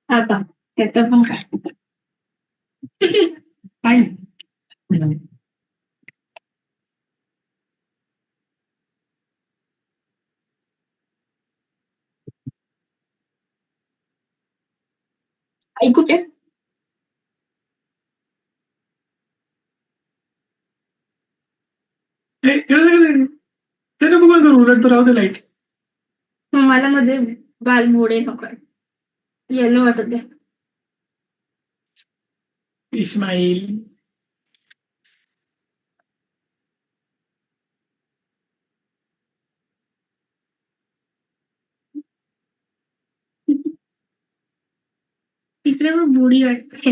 आता त्याचं पण काय ऐकू काय ते नको बंद करू उलट तर राहू दे लाईट मला मध्ये बाल मोडे नको येलो वाटत आहे इस्माईल तिकडे मग बुडी वाटते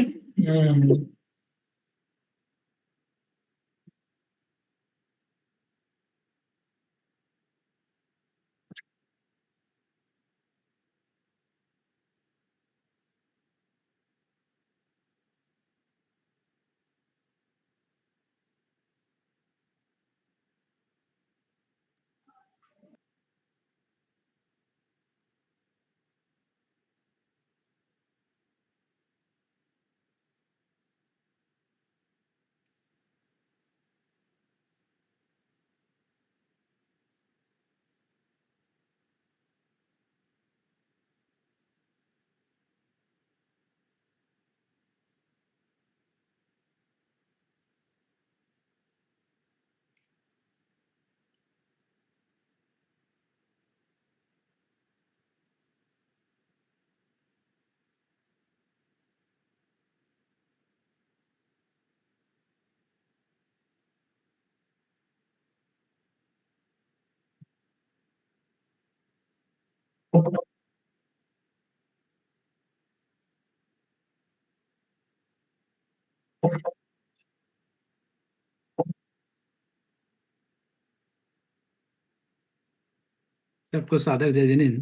सबको सादर जय जिनेंद्र।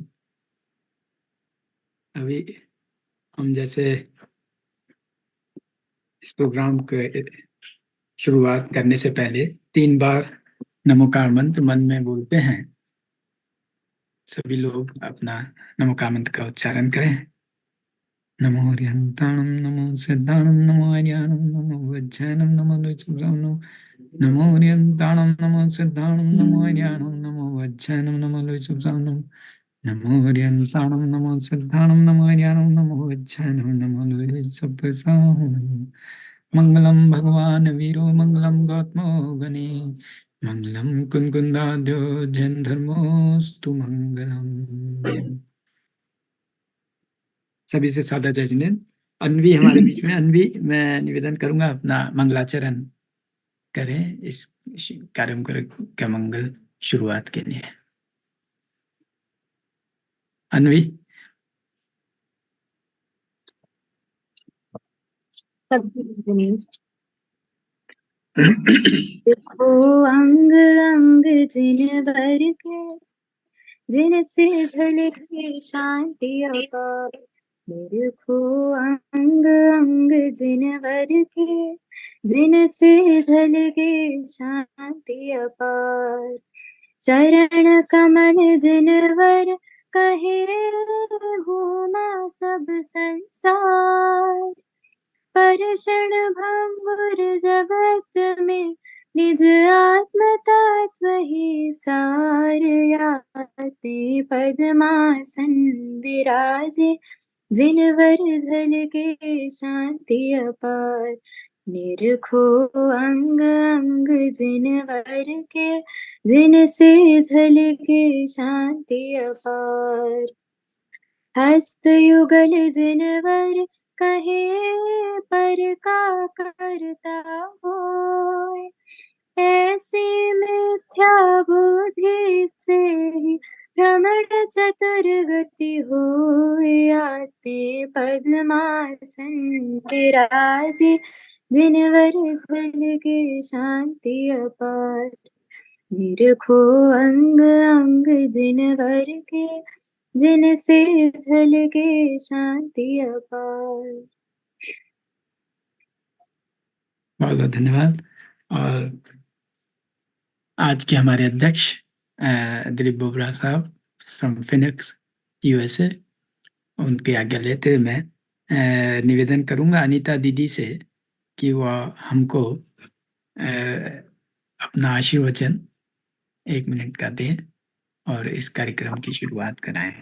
अभी हम जैसे इस प्रोग्राम के शुरुआत करने से पहले 3 बार नमोकार मंत्र मन में बोलते हैं। सभी लोग अपना नमोकार मंत्र का उच्चारण करें। नमो हरिहंताणं नमो सिद्धाणं नमो हरियाणं नमो वज्रयानं नमो लुचुब्राह्मणं नमो हरिहंताणं नमो सिद्धाणं नमो हरियाणं नमो वज्रयानं नमो लुचुब्राह्मणं नमो हरिहंताणं नमो सिद्धाणं नमो हरियाणं नमो वज्रयानं नमो लुचुब्राह्मणं मंगलम भगवान वीरो मंगलम गौतमो गणे मंगलम कुंकुंदाद्यो जैन धर्मोस्तु मंगलम। सभी से सादा जय जिनेंद्र। अनवी हमारे बीच में। अनवी, मैं निवेदन करूंगा अपना मंगलाचरण करें इस कार्यक्रम का मंगल शुरुआत के लिए। अनवी। देखो अंग अंग जिन भर के जिनसे झलके शांति अपार। देखो अंग अंग जिन भर के जिनसे झलके शांति अपार। चरण कमल जिनवर कहे घूमा सब संसार। परषण भंगुर जगत में निज आत्म तत्व ही सार। आते पद्मासन विराजे जिनवर झलके शांति अपार। निरखो अंग अंग जिनवर के जिनसे झलके शांति अपार। हस्त युगल जिनवर कहे पर का करता हो। ऐसी मिथ्या बुद्धि से ही भ्रमण चतुर गति हो। आते पद्मासन विराजे जिनवर झलके शांति अपार। निरखो अंग अंग जिनवर के जिनसे झलके शांति अपार। बहुत बहुत धन्यवाद। और आज के हमारे अध्यक्ष दिलीप बोबरा साहब फ्रॉम फिनिक्स, यूएसए। उनकी आज्ञा लेते हुए मैं निवेदन करूंगा अनीता दीदी से कि वह हमको अपना आशीर्वचन 1 मिनट का दें और इस कार्यक्रम की शुरुआत कराएं।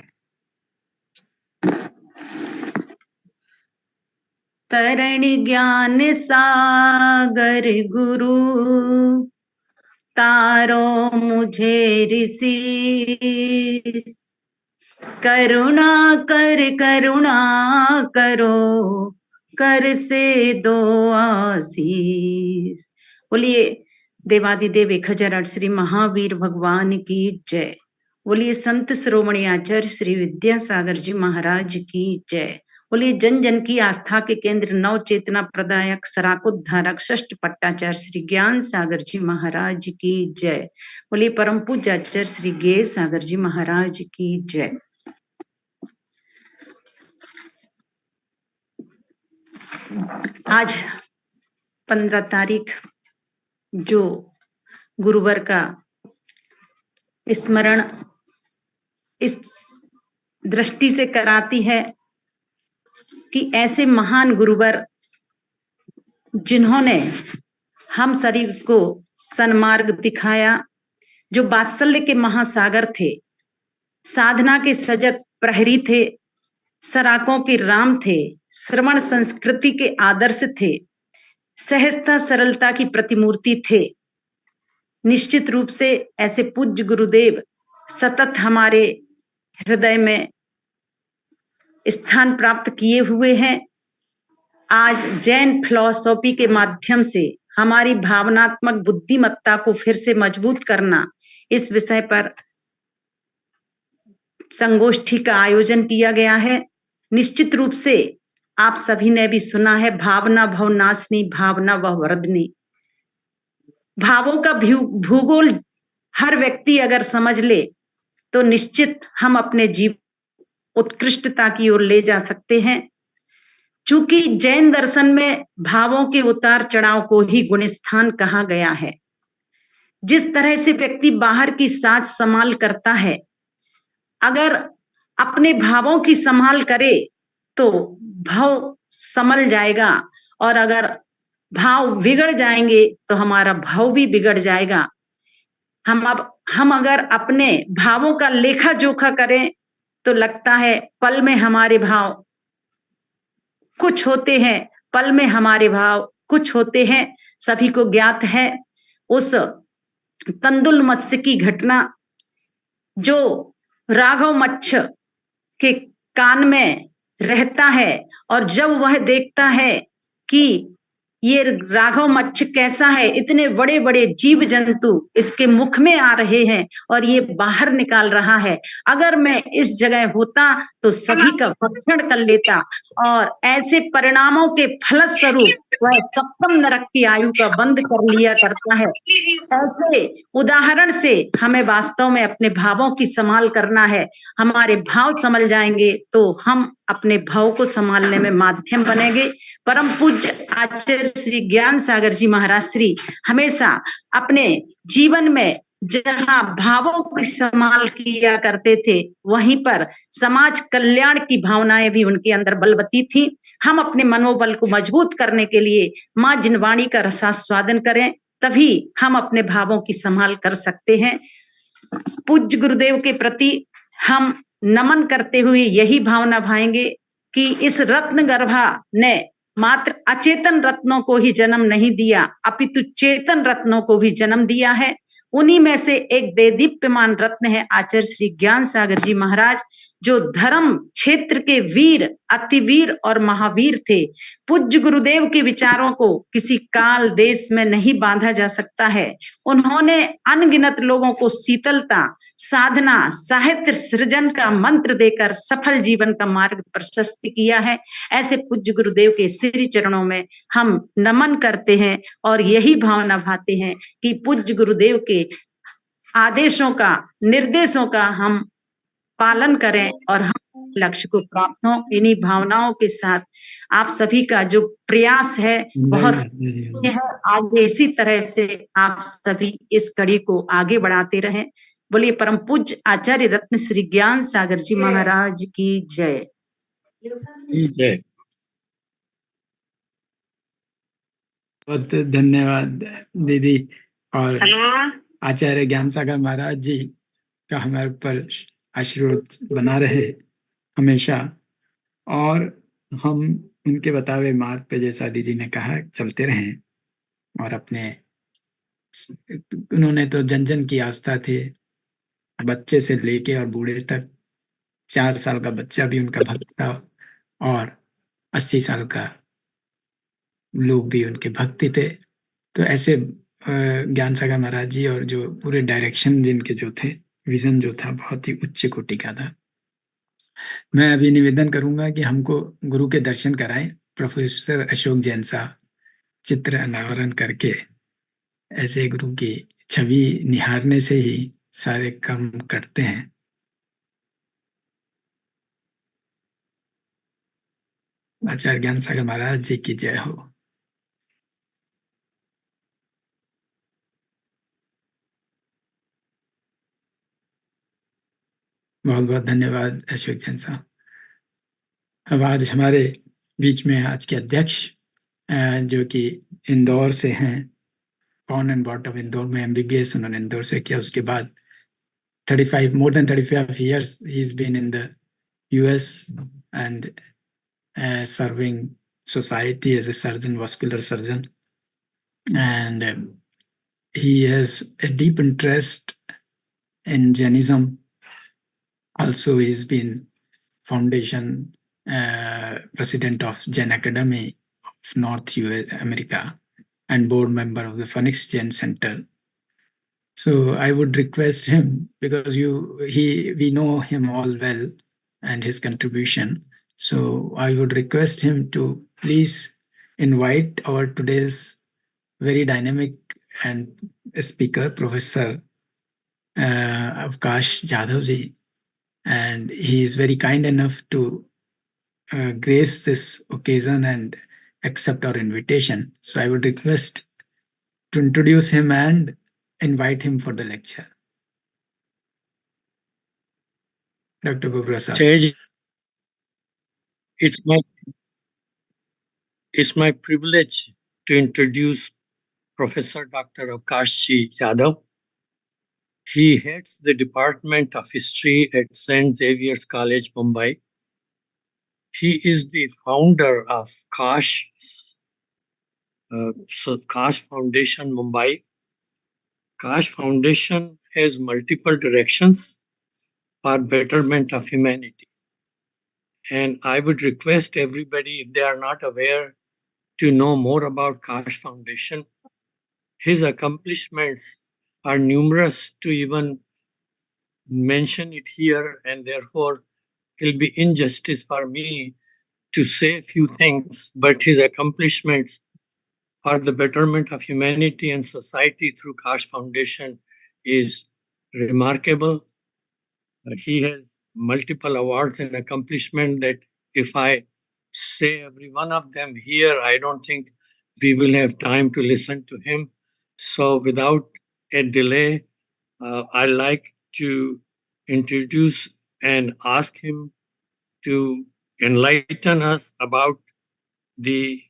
तरण ज्ञान सागर गुरु तारो मुझे ऋषि, करुणा करो कर से दो आशीष। बोलिए देवादिदेव 1008 श्री महावीर भगवान की जय। बोलिए संत शिरोमणि आचार्य श्री विद्यासागर जी महाराज की जय। बोलिए जन जन की आस्था के केंद्र नव चेतना प्रदायक सराकोद्धारक षष्ठ पट्टाचार्य श्री ज्ञान सागर जी महाराज की जय। बोलिए परम पूज्य आचार्य श्री गे सागर जी महाराज की जय। आज 15 तारीख जो गुरुवार का स्मरण इस दृष्टि से कराती है कि ऐसे महान गुरुवर जिन्होंने हम शरीर को सन्मार्ग दिखाया, जो वात्सल्य के महासागर थे, साधना के सजग प्रहरी थे, सराकों के राम थे, श्रवण संस्कृति के आदर्श थे, सहजता सरलता की प्रतिमूर्ति थे। निश्चित रूप से ऐसे पूज्य गुरुदेव सतत हमारे हृदय में स्थान प्राप्त किए हुए हैं। आज जैन फिलॉसफी के माध्यम से हमारी भावनात्मक बुद्धिमत्ता को फिर से मजबूत करना, इस विषय पर संगोष्ठी का आयोजन किया गया है। निश्चित रूप से आप सभी ने भी सुना है, भावना भवनाशनी भावना वह वरदनी। भावों का भूगोल हर व्यक्ति अगर समझ ले तो निश्चित हम अपने जीवन उत्कृष्टता की ओर ले जा सकते हैं। चूंकि जैन दर्शन में भावों के उतार चढ़ाव को ही गुणस्थान कहा गया है। जिस तरह से व्यक्ति बाहर की साज संभाल करता है, अगर अपने भावों की संभाल करे तो भाव संभल जाएगा, और अगर भाव बिगड़ जाएंगे तो हमारा भाव भी बिगड़ जाएगा। हम अगर अपने भावों का लेखा जोखा करें तो लगता है पल में हमारे भाव कुछ होते हैं, पल में हमारे भाव कुछ होते हैं। सभी को ज्ञात है उस तंदुल मत्स्य की घटना, जो राघव मच्छ के कान में रहता है, और जब वह देखता है कि ये राघव मच्छ कैसा है, इतने बड़े बड़े जीव जंतु इसके मुख में आ रहे हैं और ये बाहर निकाल रहा है, अगर मैं इस जगह होता तो सभी का भक्षण कर लेता, और ऐसे परिणामों के फलस्वरूप वह सप्तम नरक की आयु का बंद कर लिया करता है। ऐसे उदाहरण से हमें वास्तव में अपने भावों की संभाल करना है। हमारे भाव संभल जाएंगे तो हम अपने भाव को संभालने में माध्यम बनेंगे। परम पूज्य आचार्य श्री ज्ञान सागर जी महाराज श्री हमेशा अपने जीवन में जहां भावों की संभाल किया करते थे, वहीं पर समाज कल्याण की भावनाएं भी उनके अंदर बलवती थी। हम अपने मनोबल को मजबूत करने के लिए मां जिनवाणी का रसास्वादन करें, तभी हम अपने भावों की संभाल कर सकते हैं। पूज्य गुरुदेव के प्रति हम नमन करते हुए यही भावना भाएंगे कि इस रत्न गर्भा ने मात्र अचेतन रत्नों को ही जन्म नहीं दिया, अपितु चेतन रत्नों को भी जन्म दिया है। उन्हीं में से एक देदीप्यमान रत्न है आचार्य श्री ज्ञान सागर जी महाराज, जो धर्म क्षेत्र के वीर, अतिवीर और महावीर थे। पूज्य गुरुदेव के विचारों को किसी काल देश में नहीं बांधा जा सकता है। उन्होंने अनगिनत लोगों को शीतलता, साधना, साहित्य सृजन का मंत्र देकर सफल जीवन का मार्ग प्रशस्त किया है। ऐसे पूज्य गुरुदेव के श्री चरणों में हम नमन करते हैं और यही भावना भाते हैं कि पूज्य गुरुदेव के आदेशों का, निर्देशों का हम पालन करें और हम लक्ष्य को प्राप्त हो। इन्हीं भावनाओं के साथ आप सभी का जो प्रयास है बहुत है, आगे इसी तरह से आप सभी इस कड़ी को आगे बढ़ाते रहें। बोलिए परम पूज्य आचार्य रत्न श्री ज्ञान सागर जी महाराज की जय। जय। बहुत धन्यवाद दीदी। और आचार्य ज्ञान सागर महाराज जी का हमारे पर आशीर्वाद बना रहे हमेशा, और हम उनके बतावे मार्ग पे, जैसा दीदी ने कहा, चलते रहें। और अपने, उन्होंने तो जन जन की आस्था थे, बच्चे से लेके और बूढ़े तक। 4 साल का बच्चा भी उनका भक्त था, और 80 साल का लोग भी उनके भक्ति थे। तो ऐसे ज्ञान सागर महाराज जी, और जो पूरे डायरेक्शन जिनके जो थे, विजन जो था, बहुत ही उच्च कोटि का था। मैं अभी निवेदन करूंगा कि हमको गुरु के दर्शन कराएं। प्रोफेसर अशोक जैन साहब चित्र अनावरण करके, ऐसे गुरु की छवि निहारने से ही सारे काम करते हैं। आचार्य ज्ञान सागर महाराज जी की जय हो। बहुत बहुत धन्यवाद अशोक जैन साहब। अब आज हमारे बीच में आज के अध्यक्ष, जो कि इंदौर से हैं, born and brought up Indore में, MBBS उन्होंने इंदौर से किया। उसके बाद more than 35 years he's been in the US and serving society as a surgeon, vascular surgeon. And he has a deep interest in Jainism. Also, he's been foundation president of Jain Academy of North US America and board member of the Phoenix Jain Center. So I would request him, because we know him all well and his contribution. So I would request him to please invite our today's very dynamic and speaker, Professor Avkash Jadhav ji, and he is very kind enough to grace this occasion and accept our invitation. So I would request to introduce him and invite him for the lecture. Dr. Bubra sir. It's my privilege to introduce Professor Dr. Avkash Yadav. He heads the Department of History at St. Xavier's College, Mumbai. He is the founder of Kash Foundation, Mumbai. Kash Foundation has multiple directions for betterment of humanity. And I would request everybody, if they are not aware, to know more about Kash Foundation. His accomplishments are numerous to even mention it here, and therefore it'll be injustice for me to say a few things, but his accomplishments for the betterment of humanity and society through Kash Foundation is remarkable. He has multiple awards and accomplishments that if I say every one of them here, I don't think we will have time to listen to him. So without a delay, I'd like to introduce and ask him to enlighten us about the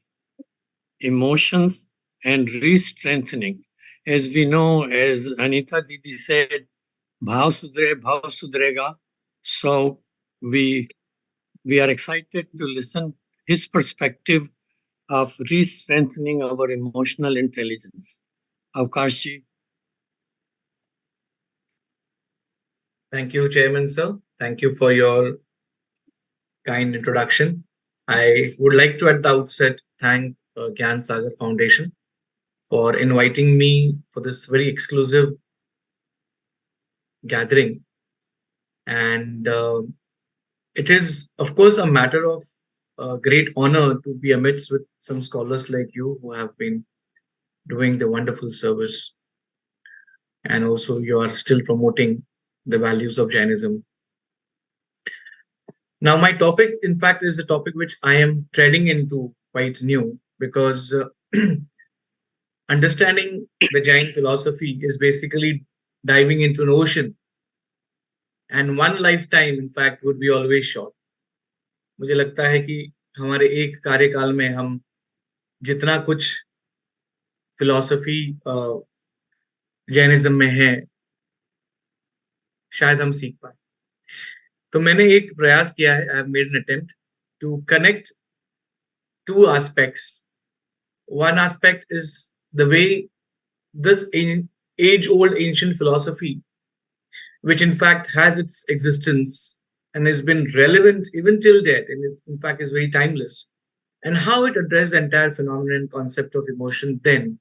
emotions and re-strengthening. As we know, as Anita Didi said, Bhav Sudre, Bhav Sudrega. So we are excited to listen his perspective of re-strengthening our emotional intelligence. Avkash ji. Thank you, Chairman sir. Thank you for your kind introduction. I would like to at the outset thank Gyan Sagar Foundation for inviting me for this very exclusive gathering. And it is, of course, a matter of great honor to be amidst with some scholars like you who have been doing the wonderful service. And also you are still promoting the values of Jainism. Now, my topic, in fact, is a topic which I am treading into quite new, because understanding the Jain philosophy is basically diving into an ocean and one lifetime in fact would be always short. मुझे लगता है कि हमारे एक कार्यकाल में हम जितना कुछ फिलॉसफी जैनिज्म में है शायद हम सीख पाए. तो मैंने एक प्रयास किया है, I have made an attempt to connect two aspects. One aspect is the way this age-old ancient philosophy, which in fact has its existence and has been relevant even till date, and it's in fact is very timeless, and how it addressed the entire phenomenon and concept of emotion then,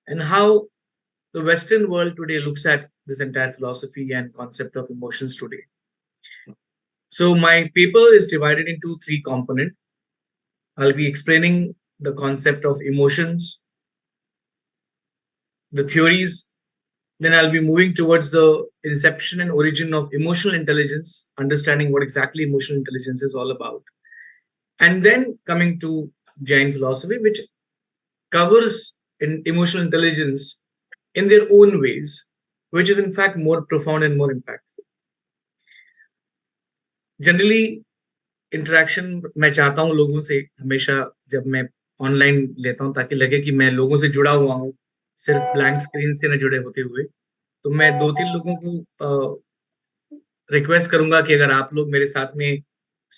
and how the Western world today looks at this entire philosophy and concept of emotions today. So my paper is divided into 3 components. I'll be explaining the concept of emotions, the theories, then I'll be moving towards the inception and origin of emotional intelligence, understanding what exactly emotional intelligence is all about. And then coming to Jain philosophy, which covers emotional intelligence in their own ways, which is in fact more profound and more impactful. Generally, interaction मैं चाहता हूँ लोगों से हमेशा जब मैं online लेता हूँ ताकि लगे कि मैं लोगों से जुड़ा हुआ हूँ, सिर्फ ब्लैंक स्क्रीन से न जुड़े होते हुए. तो मैं 2-3 लोगों को रिक्वेस्ट करूंगा कि अगर आप लोग मेरे साथ में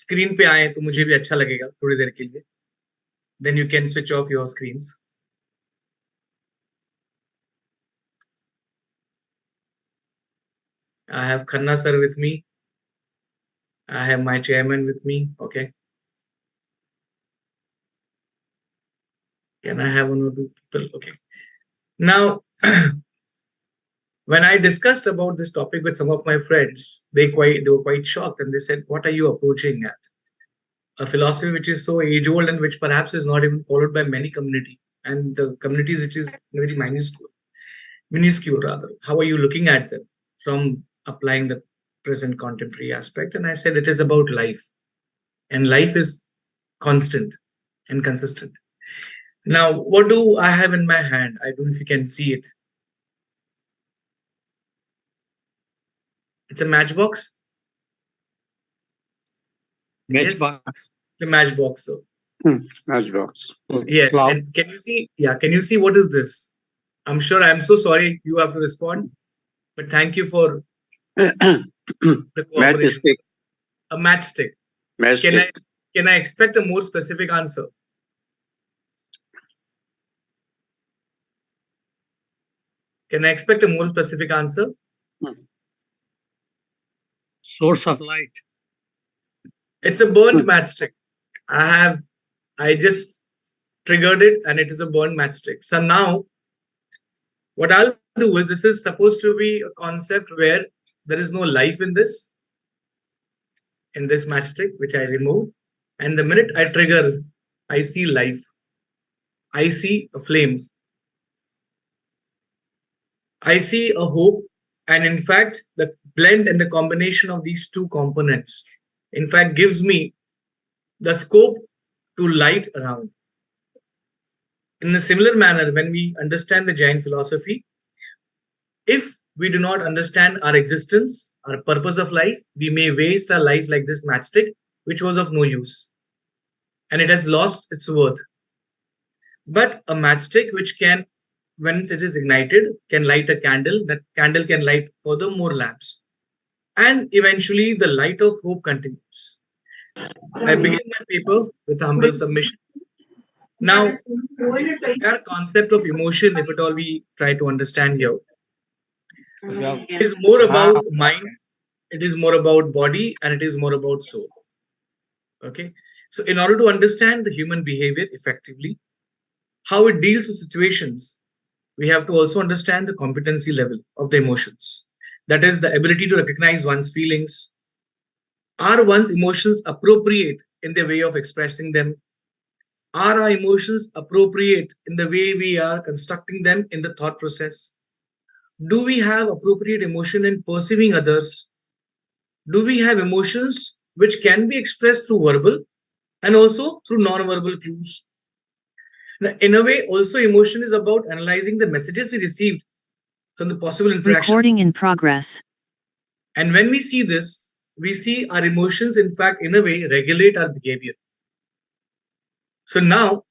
स्क्रीन पे आए तो मुझे भी अच्छा लगेगा थोड़ी देर के लिए. Then you can switch off your screens. I have Khanna sir with me. I have my chairman with me. Okay. Can I have 1 or 2 people? Okay. Now, when I discussed about this topic with some of my friends, they were quite shocked, and they said, "What are you approaching at? A philosophy which is so age old and which perhaps is not even followed by many communities, and the communities which is very minuscule rather. How are you looking at them from applying the present contemporary aspect?" And I said, it is about life, and life is constant and consistent. Now, what do I have in my hand? I don't know if you can see it. It's a matchbox. Matchbox. Yes, the matchbox. So. Matchbox. Yes. Cloud. And can you see? Yeah. Can you see what is this? I'm sure. I'm so sorry you have to respond, but thank you for the cooperation. Matchstick. A matchstick. Matchstick. Can I expect a more specific answer? Can I expect a more specific answer? Source of light. It's a burnt matchstick. I just triggered it, and it is a burnt matchstick. So now, what I'll do is, this is supposed to be a concept where there is no life in this matchstick, which I remove. And the minute I trigger, I see life. I see a flame. I see a hope. And in fact, the blend and the combination of these 2 components, in fact, gives me the scope to light around. In a similar manner, when we understand the Jain philosophy, if we do not understand our existence, our purpose of life, we may waste our life like this matchstick, which was of no use. And it has lost its worth. But a matchstick which can, when it is ignited, can light a candle. That candle can light further more lamps. And eventually the light of hope continues. I begin my paper with a humble submission. Now, our concept of emotion, if at all we try to understand here, is more about mind, it is more about body, and it is more about soul. Okay. So in order to understand the human behavior effectively, how it deals with situations, we have to also understand the competency level of the emotions. That is the ability to recognize one's feelings. Are one's emotions appropriate in the way of expressing them? Are our emotions appropriate in the way we are constructing them in the thought process? Do we have appropriate emotion in perceiving others? Do we have emotions which can be expressed through verbal and also through non-verbal clues? Now, in a way, also emotion is about analyzing the messages we received from the possible interaction. Recording in progress. And when we see this, we see our emotions, in fact, in a way, regulate our behavior. So now,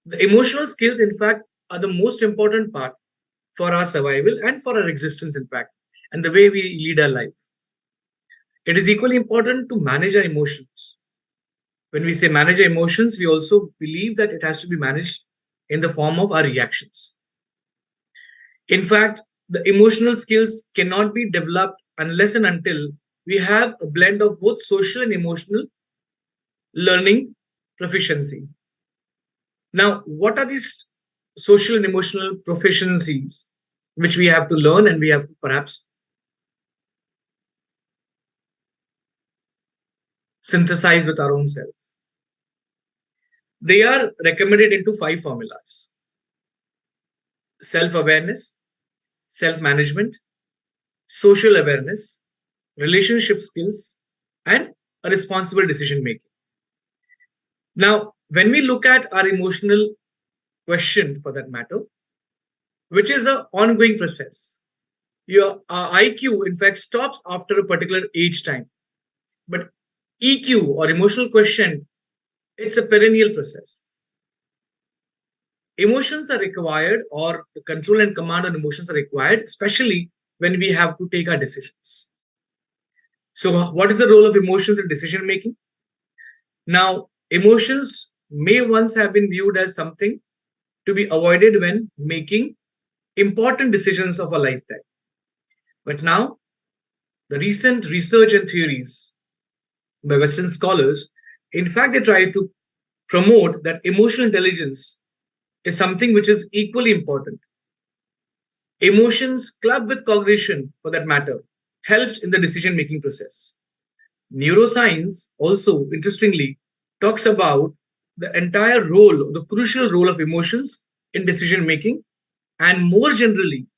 the emotional skills, in fact, are the most important part for our survival and for our existence, in fact, and the way we lead our life. It is equally important to manage our emotions. When we say manage our emotions, we also believe that it has to be managed in the form of our reactions. In fact, the emotional skills cannot be developed unless and until we have a blend of both social and emotional learning proficiency. Now, what are these social and emotional proficiencies which we have to learn and we have to perhaps synthesize with our own selves? They are recommended into 5 formulas: self-awareness, self-management, social awareness, relationship skills, and a responsible decision making. Now, when we look at our emotional question, for that matter, which is an ongoing process, your IQ, in fact, stops after a particular age time. But EQ, or emotional quotient, it's a perennial process. Emotions are required, or the control and command on emotions are required, especially when we have to take our decisions. So, what is the role of emotions in decision making? Now, emotions may once have been viewed as something to be avoided when making important decisions of a lifetime. But now, the recent research and theories by Western scholars, in fact, they try to promote that emotional intelligence is something which is equally important. Emotions, clubbed with cognition, for that matter, helps in the decision-making process. Neuroscience also, interestingly, talks about the entire role, the crucial role of emotions in decision-making, and more generally,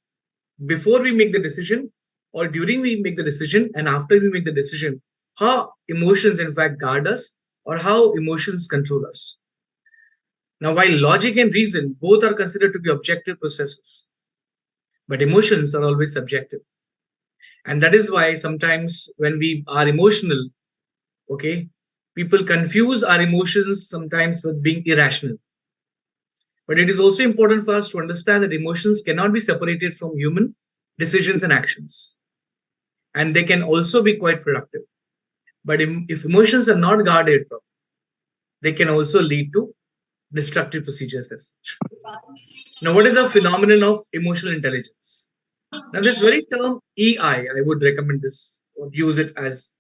before we make the decision, or during we make the decision, and after we make the decision, how emotions, in fact, guard us, or how emotions control us. Now, while logic and reason both are considered to be objective processes, but emotions are always subjective. And that is why sometimes when we are emotional, okay, people confuse our emotions sometimes with being irrational. But it is also important for us to understand that emotions cannot be separated from human decisions and actions. And they can also be quite productive. But if emotions are not guarded properly, they can also lead to destructive procedures as such. Now, what is the phenomenon of emotional intelligence? Now, this very term EI, I would recommend this or use it as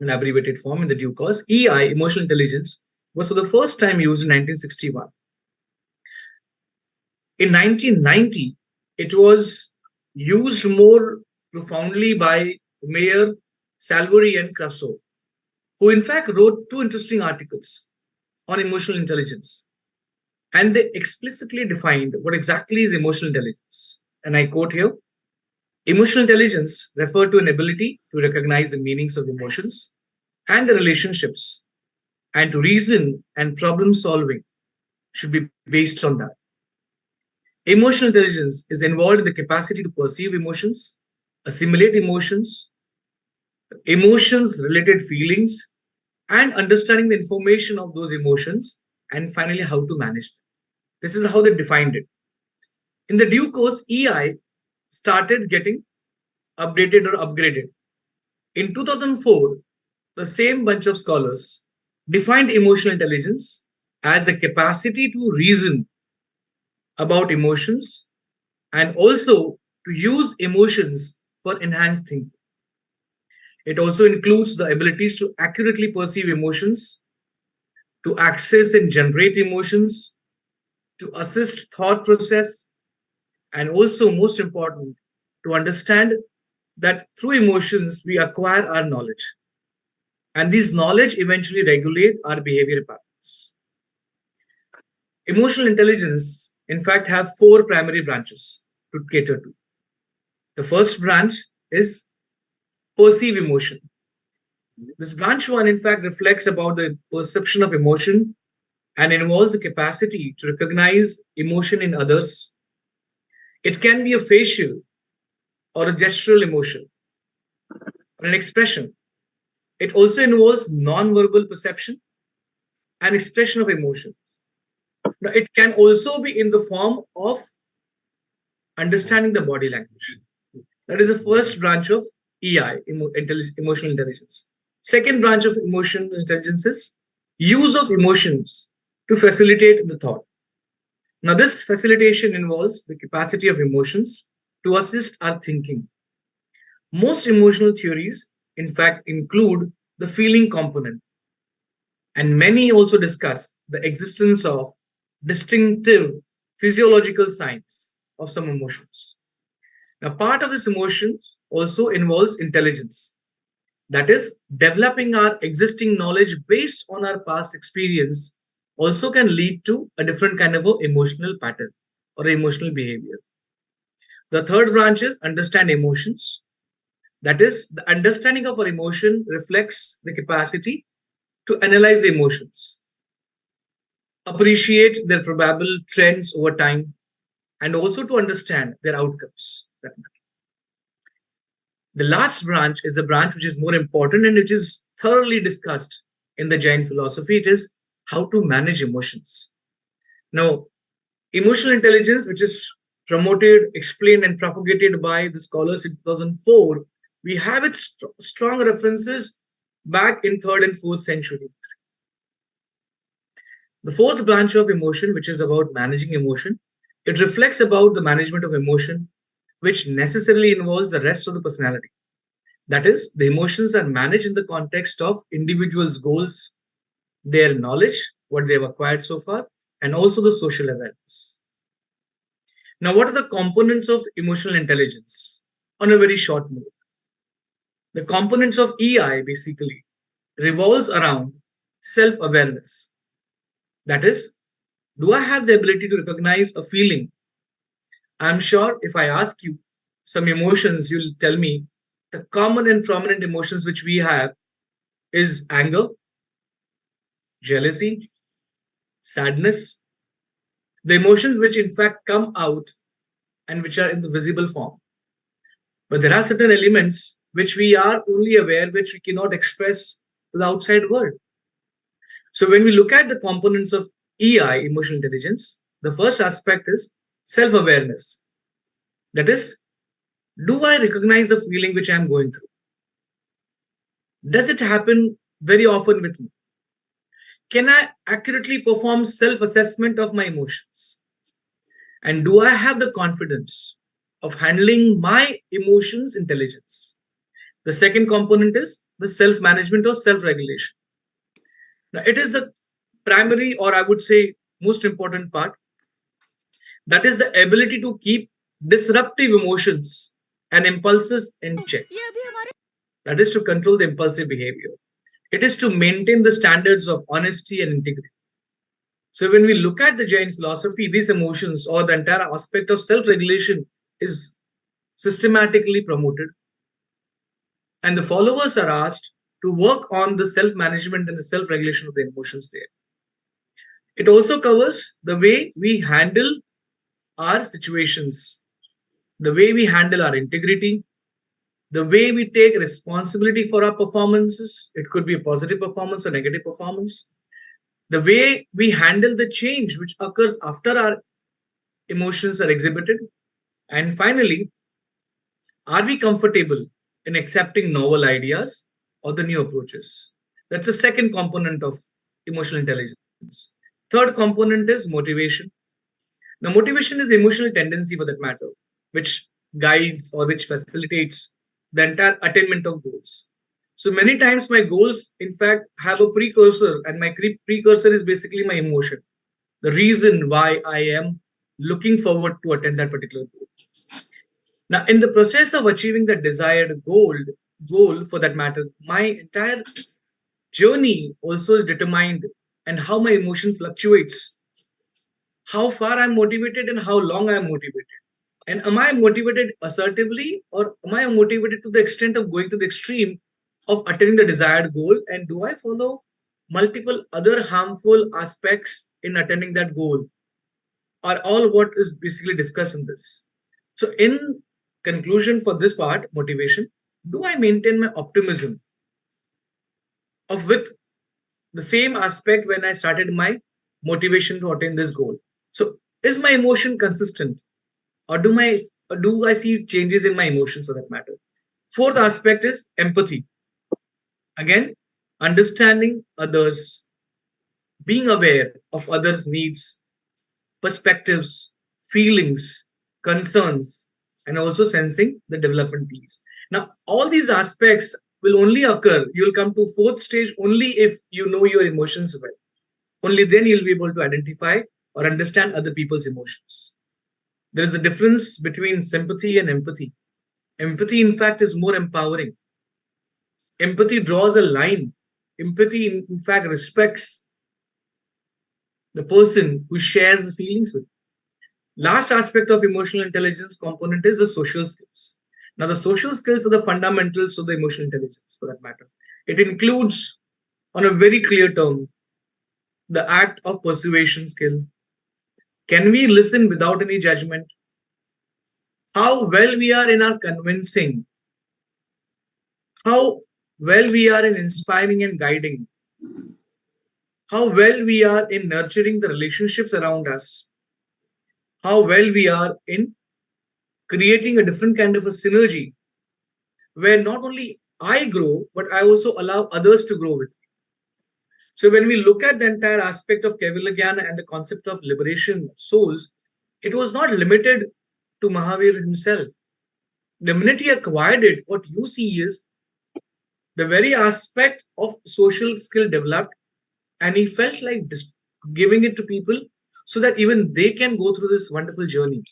an abbreviated form in the due course. EI, emotional intelligence, was for the first time used in 1961. In 1990, it was used more profoundly by Mayer, Salvori, and Crusoe, who in fact wrote 2 interesting articles on emotional intelligence. And they explicitly defined what exactly is emotional intelligence. And I quote here: emotional intelligence refers to an ability to recognize the meanings of emotions and the relationships, and to reason and problem solving should be based on that. Emotional intelligence is involved in the capacity to perceive emotions, assimilate emotions, emotions related feelings, and understanding the information of those emotions, and finally how to manage them. This is how they defined it. In the due course, EI started getting updated or upgraded. In 2004, the same bunch of scholars defined emotional intelligence as the capacity to reason about emotions and also to use emotions for enhanced thinking. It also includes the abilities to accurately perceive emotions, to access and generate emotions, to assist thought process, and also, most important, to understand that through emotions we acquire our knowledge, and these knowledge eventually regulate our behavior patterns. Emotional intelligence, in fact, have 4 primary branches to cater to. The first branch is perceive emotion. This branch 1, in fact, reflects about the perception of emotion and involves the capacity to recognize emotion in others. It can be a facial, or a gestural emotion or an expression. It also involves non-verbal perception and expression of emotion. Now, it can also be in the form of understanding the body language. That is the first branch of EI, emotional intelligence. Second branch of emotional intelligence is use of emotions to facilitate the thought. Now, this facilitation involves the capacity of emotions to assist our thinking. Most emotional theories, in fact, include the feeling component, and many also discuss the existence of distinctive physiological signs of some emotions. Now, part of this emotion also involves intelligence. That is, developing our existing knowledge based on our past experience also can lead to a different kind of emotional pattern or emotional behavior. The third branch is understand emotions. That is, the understanding of our emotion reflects the capacity to analyze the emotions, appreciate their probable trends over time, and also to understand their outcomes. The last branch is a branch which is more important and which is thoroughly discussed in the Jain philosophy. It is how to manage emotions. Now, emotional intelligence, which is promoted, explained, and propagated by the scholars in 2004, we have its strong references back in 3rd and 4th centuries. The fourth branch of emotion, which is about managing emotion, it reflects about the management of emotion, which necessarily involves the rest of the personality. That is, the emotions are managed in the context of individuals' goals, their knowledge, what they have acquired so far, and also the social awareness. Now, what are the components of emotional intelligence? On a very short note, the components of EI basically revolves around self-awareness. That is, do I have the ability to recognize a feeling? I'm sure if I ask you some emotions, you'll tell me the common and prominent emotions which we have is anger, jealousy, sadness, the emotions which in fact come out and which are in the visible form. But there are certain elements which we are only aware, which we cannot express to the outside world. So when we look at the components of EI, emotional intelligence, the first aspect is self-awareness. That is, do I recognize the feeling which I am going through? Does it happen very often with me? Can I accurately perform self-assessment of my emotions? And do I have the confidence of handling my emotions intelligence? The second component is the self-management or self-regulation. Now, it is the primary, or I would say most important part. That is the ability to keep disruptive emotions and impulses in check. That is to control the impulsive behavior. It is to maintain the standards of honesty and integrity. So when we look at the Jain philosophy, these emotions or the entire aspect of self-regulation is systematically promoted. And the followers are asked to work on the self-management and the self-regulation of the emotions there. It also covers the way we handle our situations, the way we handle our integrity, the way we take responsibility for our performances. It could be a positive performance or negative performance. The way we handle the change which occurs after our emotions are exhibited. And finally, are we comfortable in accepting novel ideas or the new approaches? That's the second component of emotional intelligence. Third component is motivation. Now, motivation is emotional tendency for that matter, which guides or which facilitates the entire attainment of goals. So many times my goals, in fact, have a precursor, and my precursor is basically my emotion, the reason why I am looking forward to attain that particular goal. Now, in the process of achieving the desired goal for that matter, my entire journey also is determined, and how my emotion fluctuates, how far I'm motivated and how long I'm motivated. And am I motivated assertively, or am I motivated to the extent of going to the extreme of attaining the desired goal? And do I follow multiple other harmful aspects in attaining that goal? Are all what is basically discussed in this. So in conclusion for this part, motivation, do I maintain my optimism of with the same aspect when I started my motivation to attain this goal? So is my emotion consistent, or do I see changes in my emotions for that matter? Fourth aspect is empathy. Again, understanding others, being aware of others' needs, perspectives, feelings, concerns, and also sensing the development needs. Now, all these aspects will only occur, you'll come to fourth stage only if you know your emotions well. Only then you'll be able to identify or understand other people's emotions. There is a difference between sympathy and empathy. Empathy, in fact, is more empowering. Empathy draws a line. Empathy, in fact, respects the person who shares the feelings with. Last aspect of emotional intelligence component is the social skills. Now, the social skills are the fundamentals of the emotional intelligence for that matter. It includes, on a very clear term, the act of persuasion skill. Can we listen without any judgment? How well we are in our convincing. How well we are in inspiring and guiding. How well we are in nurturing the relationships around us. How well we are in creating a different kind of a synergy where not only I grow, but I also allow others to grow with me. So when we look at the entire aspect of Kaivalya and the concept of liberation of souls, it was not limited to Mahavir himself. The minute he acquired it, what you see is the very aspect of social skill developed, and he felt like giving it to people so that even they can go through this wonderful journey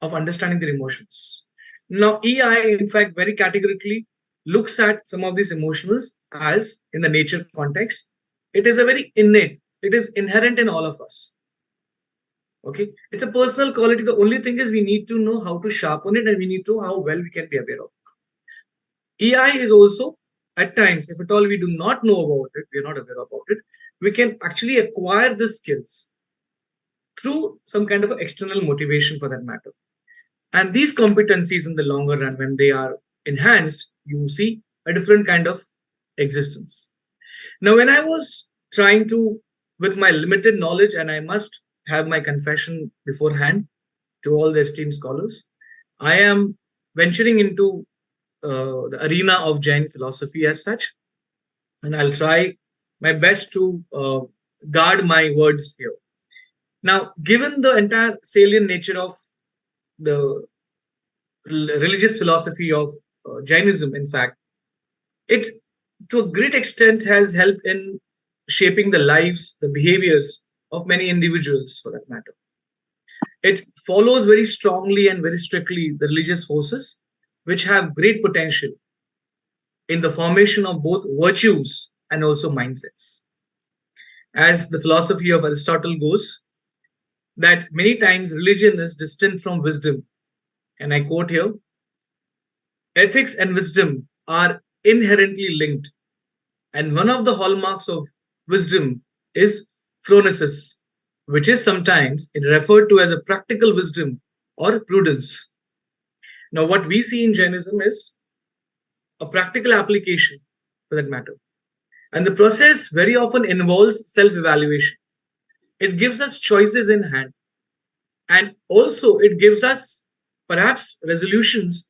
of understanding their emotions. Now, EI, in fact, very categorically looks at some of these emotions as, in the nature context, it is a very innate, it is inherent in all of us. Okay, it's a personal quality. The only thing is we need to know how to sharpen it, and we need to know how well we can be aware of it. EI is also, at times, if at all we do not know about it, we are not aware about it, we can actually acquire the skills through some kind of external motivation for that matter. And these competencies in the longer run, when they are enhanced, you see a different kind of existence. Now, when I was trying to, with my limited knowledge, and I must have my confession beforehand to all the esteemed scholars, I am venturing into the arena of Jain philosophy as such, and I'll try my best to guard my words here. Now, given the entire salient nature of the religious philosophy of Jainism, in fact, it to a great extent has helped in shaping the lives, the behaviors of many individuals for that matter. It follows very strongly and very strictly the religious forces, which have great potential in the formation of both virtues and also mindsets. As the philosophy of Aristotle goes, that many times religion is distant from wisdom. And I quote here, ethics and wisdom are inherently linked. And one of the hallmarks of wisdom is phronesis, which is sometimes referred to as a practical wisdom or prudence. Now, what we see in Jainism is a practical application for that matter. And the process very often involves self-evaluation. It gives us choices in hand. And also it gives us perhaps resolutions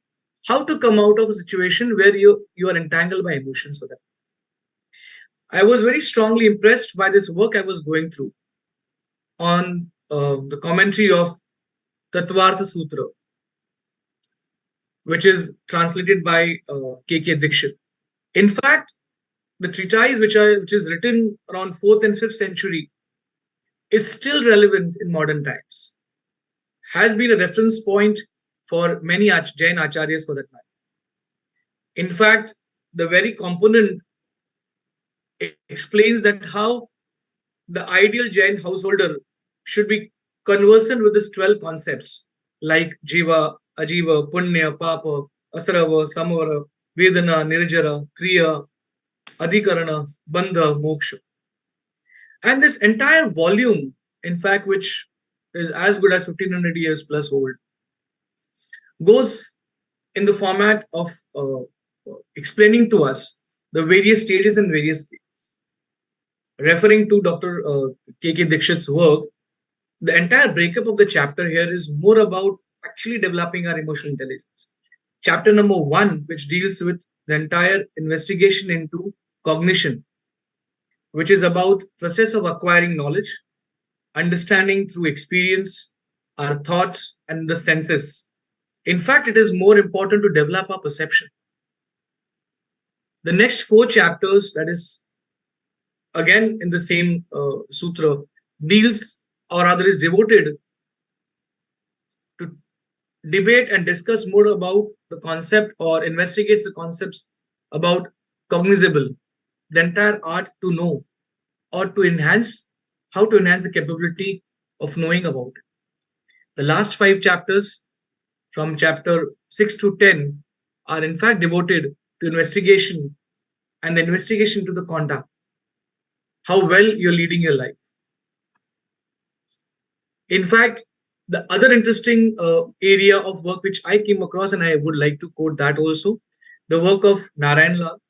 how to come out of a situation where you are entangled by emotions for that. I was very strongly impressed by this work I was going through on the commentary of Tattvartha Sutra, which is translated by K.K. Dikshit. In fact, the treatise which is written around 4th and 5th century is still relevant in modern times, has been a reference point for many Jain acharyas for that matter. In fact, the very component explains that how the ideal Jain householder should be conversant with these 12 concepts like Jiva, Ajiva, Punya, Papa, Asarava, Samvara, Vedana, Nirjara, Kriya, Adhikarana, Bandha, Moksha. And this entire volume, in fact, which is as good as 1500 years plus old, goes in the format of explaining to us the various stages and various stages. Referring to Dr. K.K. Dixit's work, the entire breakup of the chapter here is more about actually developing our emotional intelligence. Chapter number 1, which deals with the entire investigation into cognition, which is about process of acquiring knowledge, understanding through experience, our thoughts, and the senses. In fact, it is more important to develop our perception. The next 4 chapters, that is again in the same sutra, deals or rather is devoted to debate and discuss more about the concept or investigates the concepts about cognizable, the entire art to know or to enhance, how to enhance the capability of knowing about it. The last 5 chapters from chapter 6 to 10 are in fact devoted to investigation and the investigation to the conduct, how well you're leading your life. In fact, the other interesting area of work which I came across, and I would like to quote that also, the work of Narayan Lal.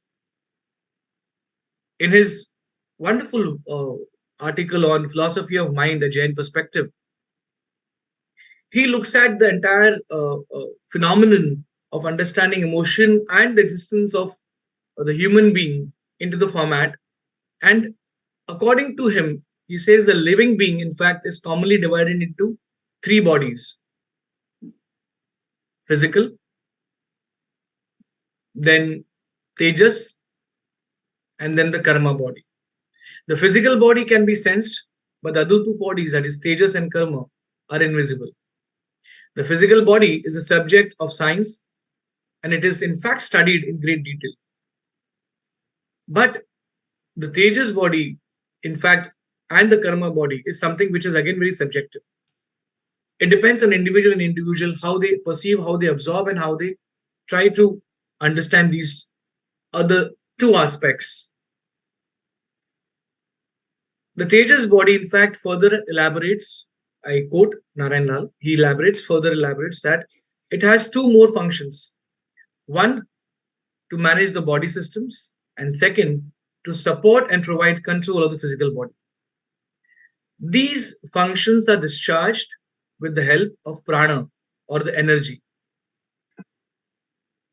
In his wonderful article on philosophy of mind, a Jain perspective, he looks at the entire phenomenon of understanding emotion and the existence of the human being into the format. And according to him, he says the living being, in fact, is commonly divided into 3 bodies: physical, then tejas, and then the karma body. The physical body can be sensed, but the other 2 bodies, that is tejas and karma, are invisible. The physical body is a subject of science, and it is in fact studied in great detail. But the tejas body, in fact, and the karma body is something which is again very subjective. It depends on individual and individual, how they perceive, how they absorb, and how they try to understand these other 2 aspects. The tejas body, in fact, further elaborates, I quote Narayan Lal, he further elaborates that it has 2 more functions. One, to manage the body systems, and second, to support and provide control of the physical body. These functions are discharged with the help of prana, or the energy.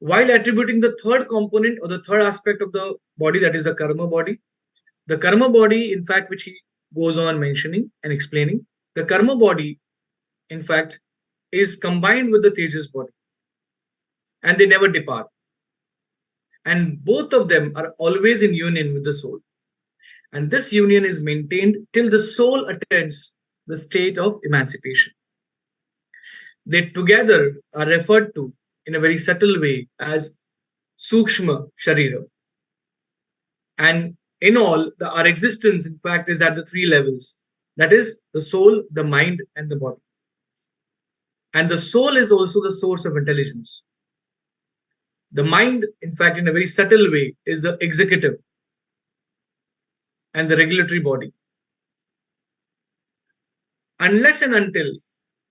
While attributing the 3rd component or the 3rd aspect of the body, that is the karma body, in fact, which he goes on mentioning and explaining, the karma body, in fact, is combined with the tejas body, and they never depart. And both of them are always in union with the soul. And this union is maintained till the soul attains the state of emancipation. They together are referred to in a very subtle way as Sukshma Sharira. And in all, our existence, in fact, is at the 3 levels. That is the soul, the mind, and the body. And the soul is also the source of intelligence. The mind, in fact, in a very subtle way, is the executive and the regulatory body. Unless and until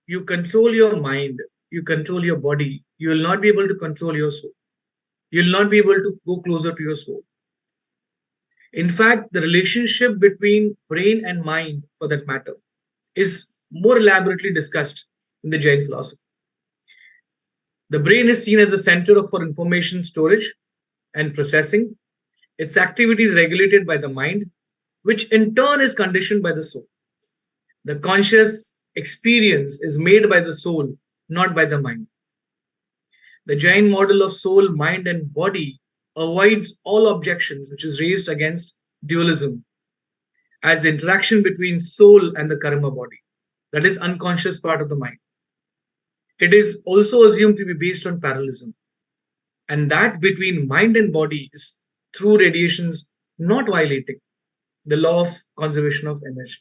you control your mind, you control your body, you will not be able to control your soul. You will not be able to go closer to your soul. In fact, the relationship between brain and mind, for that matter, is more elaborately discussed in the Jain philosophy. The brain is seen as a center for information storage and processing. Its activity is regulated by the mind, which in turn is conditioned by the soul. The conscious experience is made by the soul, not by the mind. The Jain model of soul, mind, and body avoids all objections which is raised against dualism as the interaction between soul and the karma body, that is unconscious part of the mind. It is also assumed to be based on parallelism, and that between mind and body is through radiations, not violating the law of conservation of energy.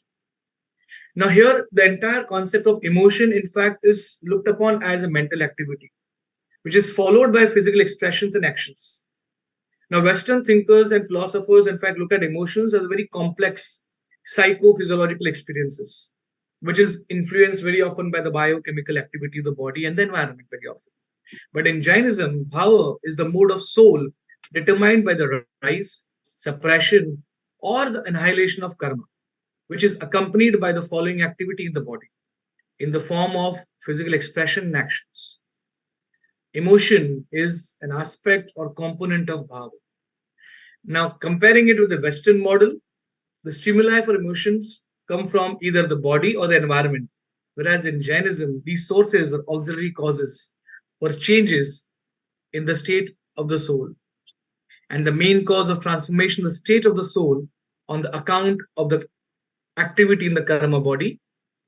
Now here, the entire concept of emotion, in fact, is looked upon as a mental activity, which is followed by physical expressions and actions. Now, Western thinkers and philosophers, in fact, look at emotions as very complex psychophysiological experiences, which is influenced very often by the biochemical activity of the body and the environment very often. But in Jainism, bhava is the mode of soul determined by the rise, suppression, or the annihilation of karma, which is accompanied by the following activity in the body in the form of physical expression and actions. Emotion is an aspect or component of bhava. Now, comparing it with the Western model, the stimuli for emotions come from either the body or the environment, whereas in Jainism, these sources are auxiliary causes for changes in the state of the soul. And the main cause of transformation, the state of the soul, on the account of the activity in the karma body,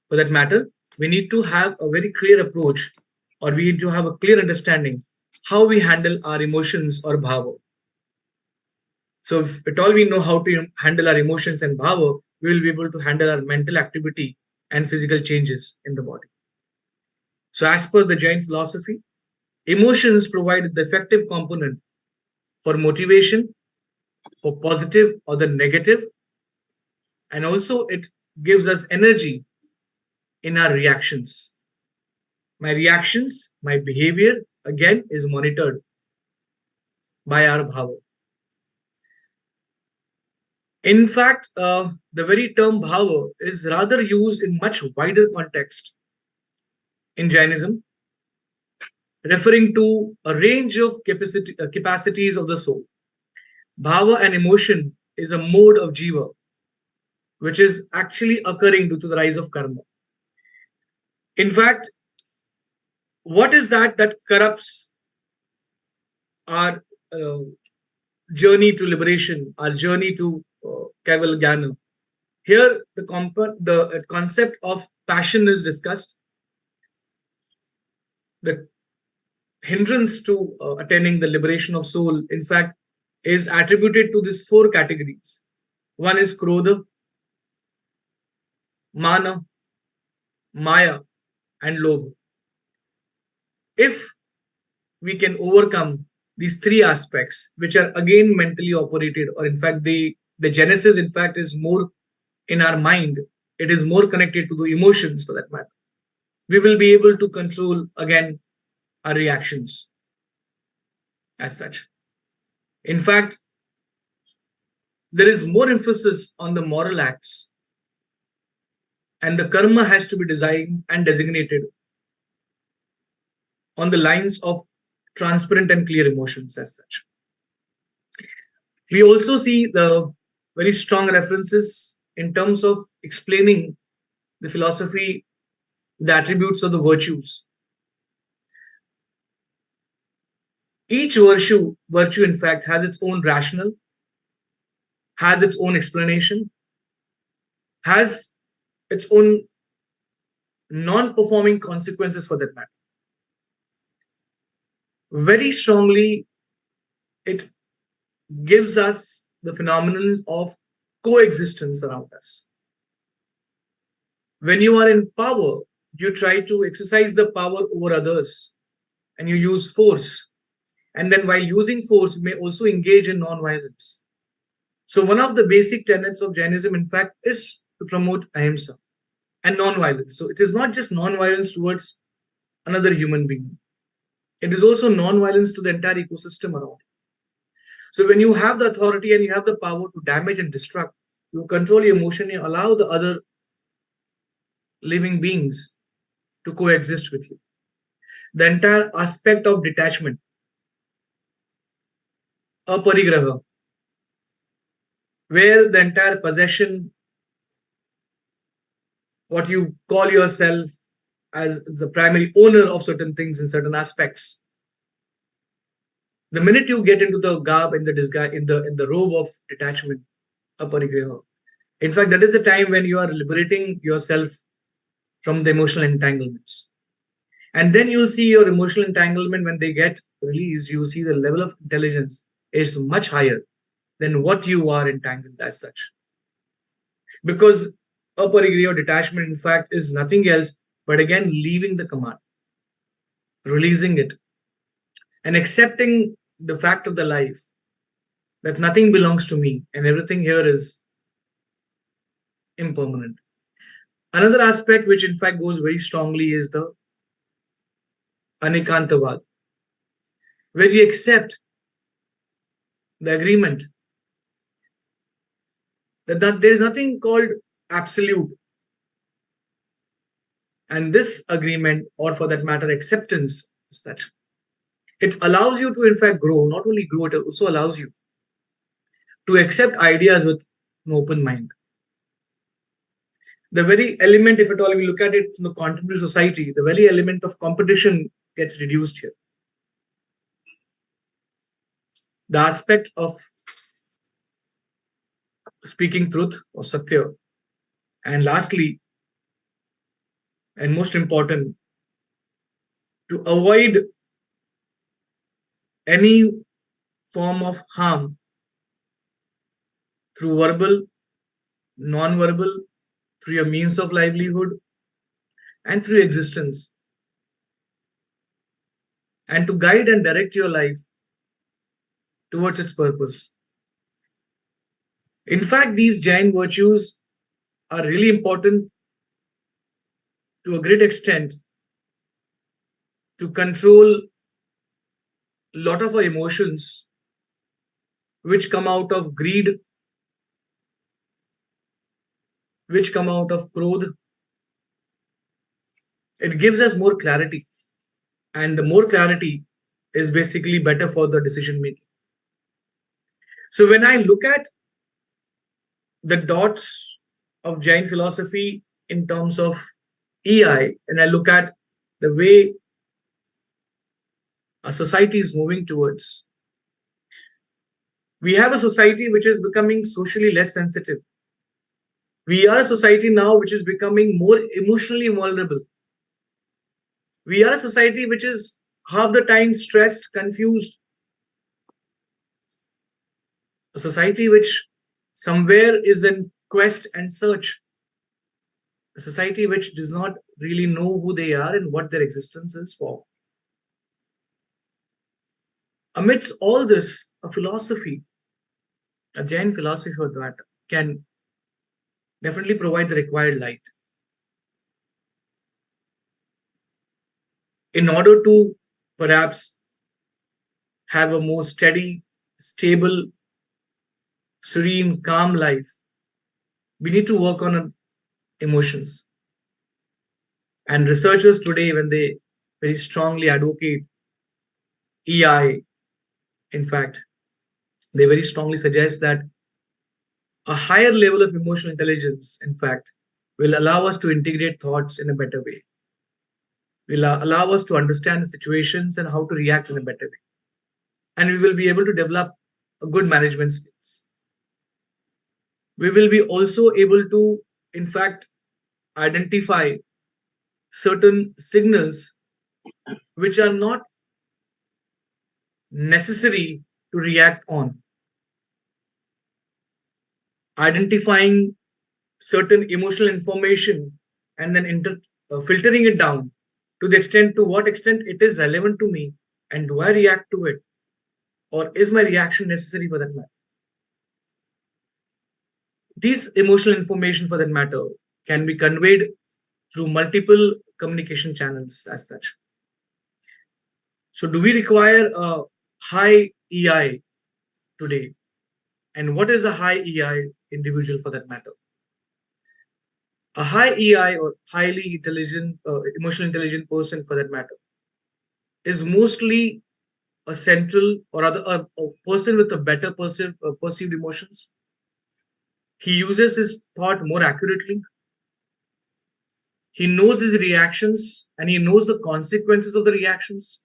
for that matter, we need to have a very clear approach, or we need to have a clear understanding how we handle our emotions or bhava. So if at all we know how to handle our emotions and bhava, we will be able to handle our mental activity and physical changes in the body. So as per the Jain philosophy, emotions provide the effective component for motivation, for positive or the negative, and also it gives us energy in our reactions. My reactions, my behavior, again, is monitored by our bhava. In fact, the very term bhava is rather used in much wider context in Jainism, referring to a range of capacities of the soul. Bhava and emotion is a mode of jiva, which is actually occurring due to the rise of karma. In fact, what is that corrupts our journey to liberation, our journey to Keval Jnana? Here, the concept of passion is discussed. The hindrance to attaining the liberation of soul, in fact, is attributed to these four categories. One is Krodha, Mana, Maya, and Lobha. If we can overcome these three aspects, which are again mentally operated, or in fact, the genesis, in fact, is more in our mind, it is more connected to the emotions for that matter, we will be able to control again our reactions as such. In fact, there is more emphasis on the moral acts, and the karma has to be designed and designated on the lines of transparent and clear emotions as such. We also see the very strong references in terms of explaining the philosophy, the attributes of the virtues. Each virtue, in fact, has its own rationale, has its own explanation, has its own non-performing consequences for that matter. Very strongly, it gives us the phenomenon of coexistence around us. When you are in power, you try to exercise the power over others and you use force. And then while using force, you may also engage in non-violence. So one of the basic tenets of Jainism, in fact, is to promote ahimsa and non-violence. So it is not just non-violence towards another human being. It is also non-violence to the entire ecosystem around. So when you have the authority and you have the power to damage and destruct, you control your emotion, you allow the other living beings to coexist with you. The entire aspect of detachment, aparigraha, where the entire possession, what you call yourself as the primary owner of certain things in certain aspects. The minute you get into the garb and the disguise, in the robe of detachment, aparigraha, in fact, that is the time when you are liberating yourself from the emotional entanglements. And then you'll see your emotional entanglement, when they get released, you see the level of intelligence is much higher than what you are entangled as such. Because aparigraha, detachment, in fact, is nothing else but again leaving the command, releasing it, and accepting the fact of the life that nothing belongs to me and everything here is impermanent. Another aspect which in fact goes very strongly is the anikantavad, where you accept the agreement that there is nothing called absolute. And this agreement, or for that matter, acceptance, such, it allows you to, in fact, grow. Not only grow, it also allows you to accept ideas with an open mind. The very element, if at all we look at it from the contemporary society, the very element of competition gets reduced here. The aspect of speaking truth or satya. And lastly, and most important, to avoid any form of harm through verbal, non-verbal, through your means of livelihood, and through existence, and to guide and direct your life towards its purpose. In fact, these Jain virtues are really important to a great extent to control a lot of our emotions which come out of greed, which come out of krodh. It gives us more clarity, and the more clarity is basically better for the decision making. So when I look at the dots of Jain philosophy in terms of EI, and I look at the way a society is moving towards, we have a society which is becoming socially less sensitive. We are a society now which is becoming more emotionally vulnerable. We are a society which is half the time stressed, confused. A society which somewhere is in quest and search. A society which does not really know who they are and what their existence is for. Amidst all this, a philosophy, a Jain philosophy for that, can definitely provide the required light. In order to perhaps have a more steady, stable, serene, calm life, we need to work on emotions. And researchers today, when they very strongly advocate EI, in fact, they very strongly suggest that a higher level of emotional intelligence, in fact, will allow us to integrate thoughts in a better way, will allow us to understand the situations and how to react in a better way. And we will be able to develop a good management skills. We will be also able to, in fact, identify certain signals which are not necessary to react on. Identifying certain emotional information and then filtering it down to what extent it is relevant to me, and do I react to it, or is my reaction necessary for that matter. These emotional information for that matter can be conveyed through multiple communication channels as such. So do we require a high EI today? And what is a high EI individual for that matter? A high EI or highly intelligent, emotionally intelligent person for that matter is mostly a central or other a person with a better perceived emotions. He uses his thought more accurately. He knows his reactions and he knows the consequences of the reactions.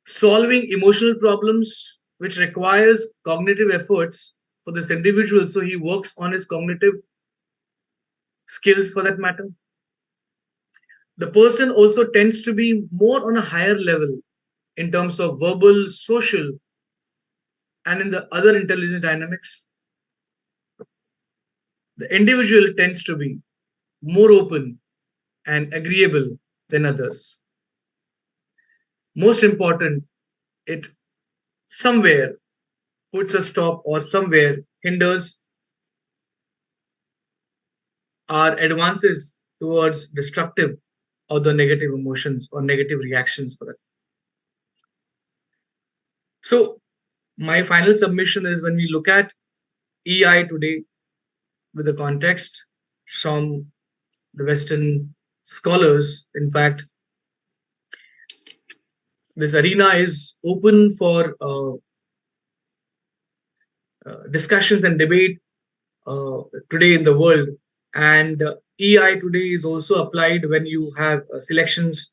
Solving emotional problems, which requires cognitive efforts for this individual, so he works on his cognitive skills for that matter. The person also tends to be more on a higher level in terms of verbal, social, and in the other intelligence dynamics. The individual tends to be more open and agreeable than others. Most important, it somewhere puts a stop or somewhere hinders our advances towards destructive or the negative emotions or negative reactions for that. So my final submission is, when we look at EI today with the context from the Western scholars, in fact, this arena is open for discussions and debate today in the world. And EI today is also applied when you have selections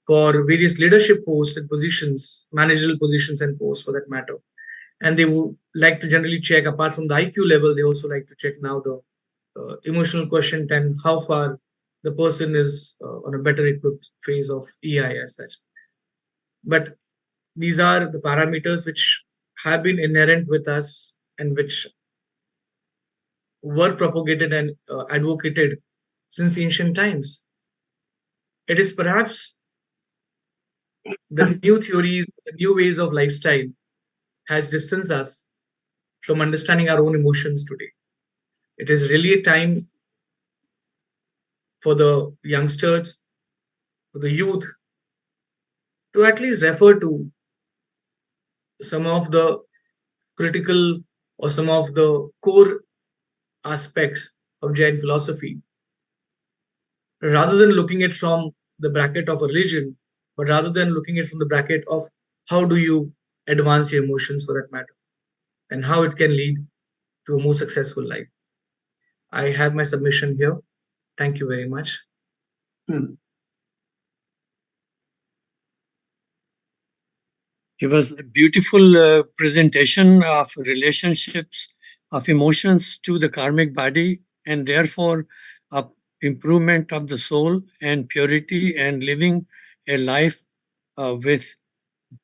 for various leadership posts and positions, managerial positions and posts for that matter. And they would like to generally check, apart from the IQ level, they also like to check now the emotional quotient and how far the person is on a better equipped phase of EI as such. But these are the parameters which have been inherent with us and which were propagated and advocated since ancient times. It is perhaps the new theories, the new ways of lifestyle has distanced us from understanding our own emotions today. It is really a time for the youngsters, for the youth, to at least refer to some of the critical or some of the core aspects of Jain philosophy, rather than looking at from the bracket of a religion, but rather than looking at from the bracket of how do you advance your emotions for that matter, and how it can lead to a more successful life. I have my submission here. Thank you very much. It was a beautiful presentation of relationships of emotions to the karmic body, and therefore of improvement of the soul and purity and living a life with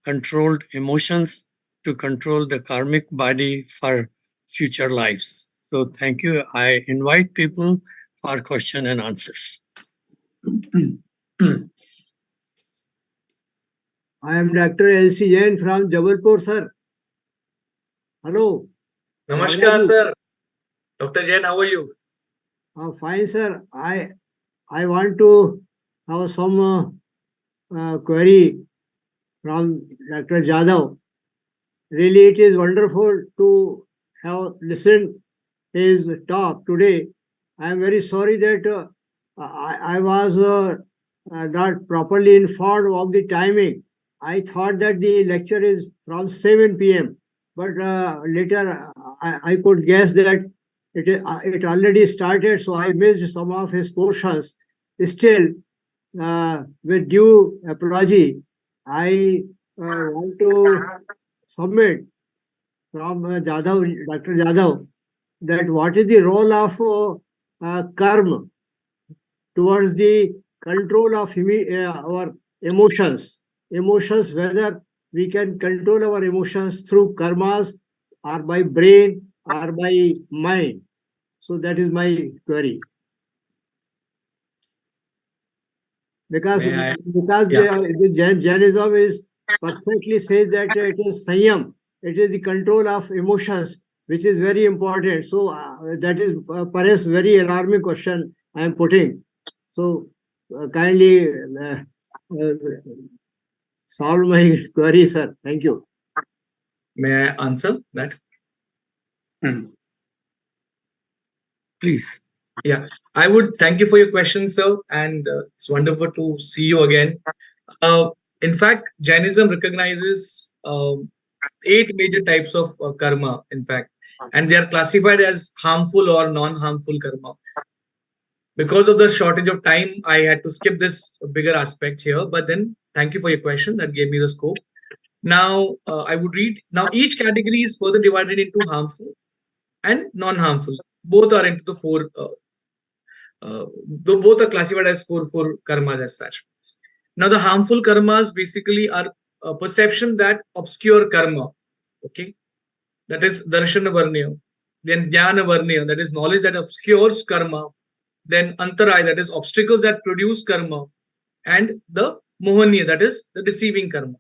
controlled emotions to control the karmic body for future lives. So thank you. I invite people for question and answers. I am Dr. L.C. Jain from Jabalpur, sir. Hello. Namaskar, sir. Dr. Jain, how are you? Fine, sir. I want to have some query from Dr. Jadhav. Really, it is wonderful to have listened his talk today. I am very sorry that I was not properly informed of the timing. I thought that the lecture is from 7 p.m. But later I could guess that it already started, so I missed some of his portions. Still, with due apology, I want to submit from Dr. Jadhav, that what is the role of karma towards the control of our emotions. Emotions, whether we can control our emotions through karmas or by brain or by mind. So that is my query. Because the Jainism is perfectly says that it is Sanyam, it is the control of emotions, which is very important. So that is perhaps very alarming question I am putting. So kindly solve my query, sir. Thank you. May I answer that? Please. Yeah, I would thank you for your question, sir, and it's wonderful to see you again. In fact, Jainism recognizes 8 major types of karma, in fact, and they are classified as harmful or non-harmful karma. Because of the shortage of time, I had to skip this bigger aspect here, but then thank you for your question. That gave me the scope. Now, I would read. Now, each category is further divided into harmful and non-harmful. Both are into the 4 both are classified as four karmas as such. Now, the harmful karmas basically are a perception that obscure karma, okay, that is darshana varnya, then jnana varnya, that is knowledge that obscures karma, then antaray, that is obstacles that produce karma, and the mohaniya, that is the deceiving karma.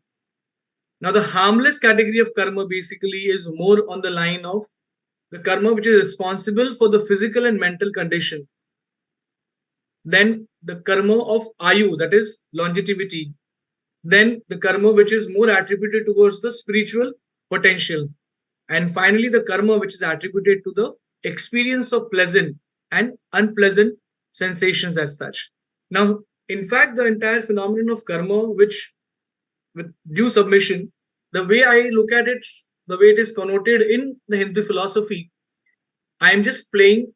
Now, the harmless category of karma basically is more on the line of the karma which is responsible for the physical and mental condition. Then the karma of ayu, that is longevity. Then the karma which is more attributed towards the spiritual potential, and finally the karma, which is attributed to the experience of pleasant and unpleasant sensations as such. Now, in fact, the entire phenomenon of karma, which with due submission, the way I look at it, the way it is connoted in the Hindu philosophy, I am just playing.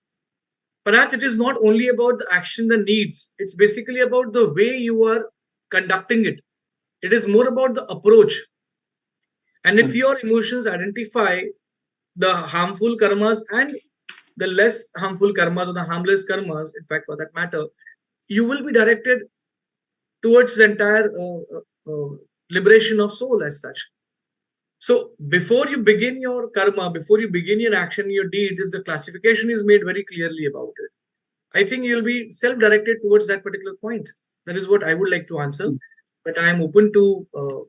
Perhaps it is not only about the action, the needs, it's basically about the way you are conducting it. It is more about the approach. And if your emotions identify the harmful karmas and the less harmful karmas or the harmless karmas, in fact, for that matter, you will be directed towards the entire liberation of soul as such. So before you begin your karma, before you begin your action, your deed, if the classification is made very clearly about it, I think you'll be self-directed towards that particular point. That is what I would like to answer. But I am open to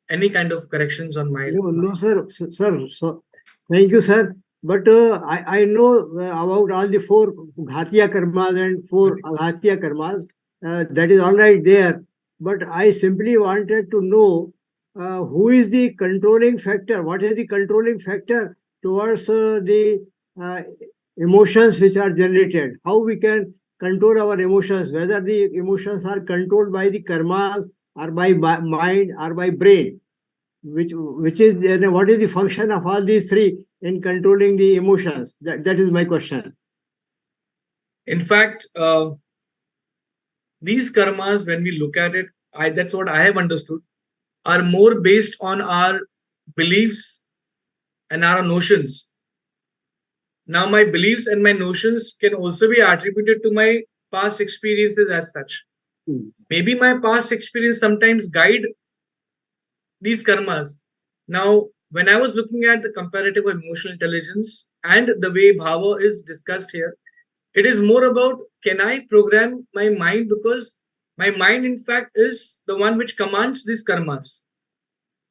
any kind of corrections on my. No, sir. So, thank you, sir. But I know about all the 4 Ghatiya karmas and 4 Aghatiya karmas. That is all right there. But I simply wanted to know who is the controlling factor? What is the controlling factor towards the emotions which are generated? How we can control our emotions? Whether the emotions are controlled by the karmas or by mind or by brain? Which is what is the function of all these 3 in controlling the emotions? That is my question. In fact, these karmas, when we look at it, that's what I have understood, are more based on our beliefs and our notions. Now, my beliefs and my notions can also be attributed to my past experiences as such. Maybe my past experience sometimes guide these karmas. Now, when I was looking at the comparative of emotional intelligence and the way bhava is discussed here, it is more about, can I program my mind? Because my mind, in fact, is the one which commands these karmas.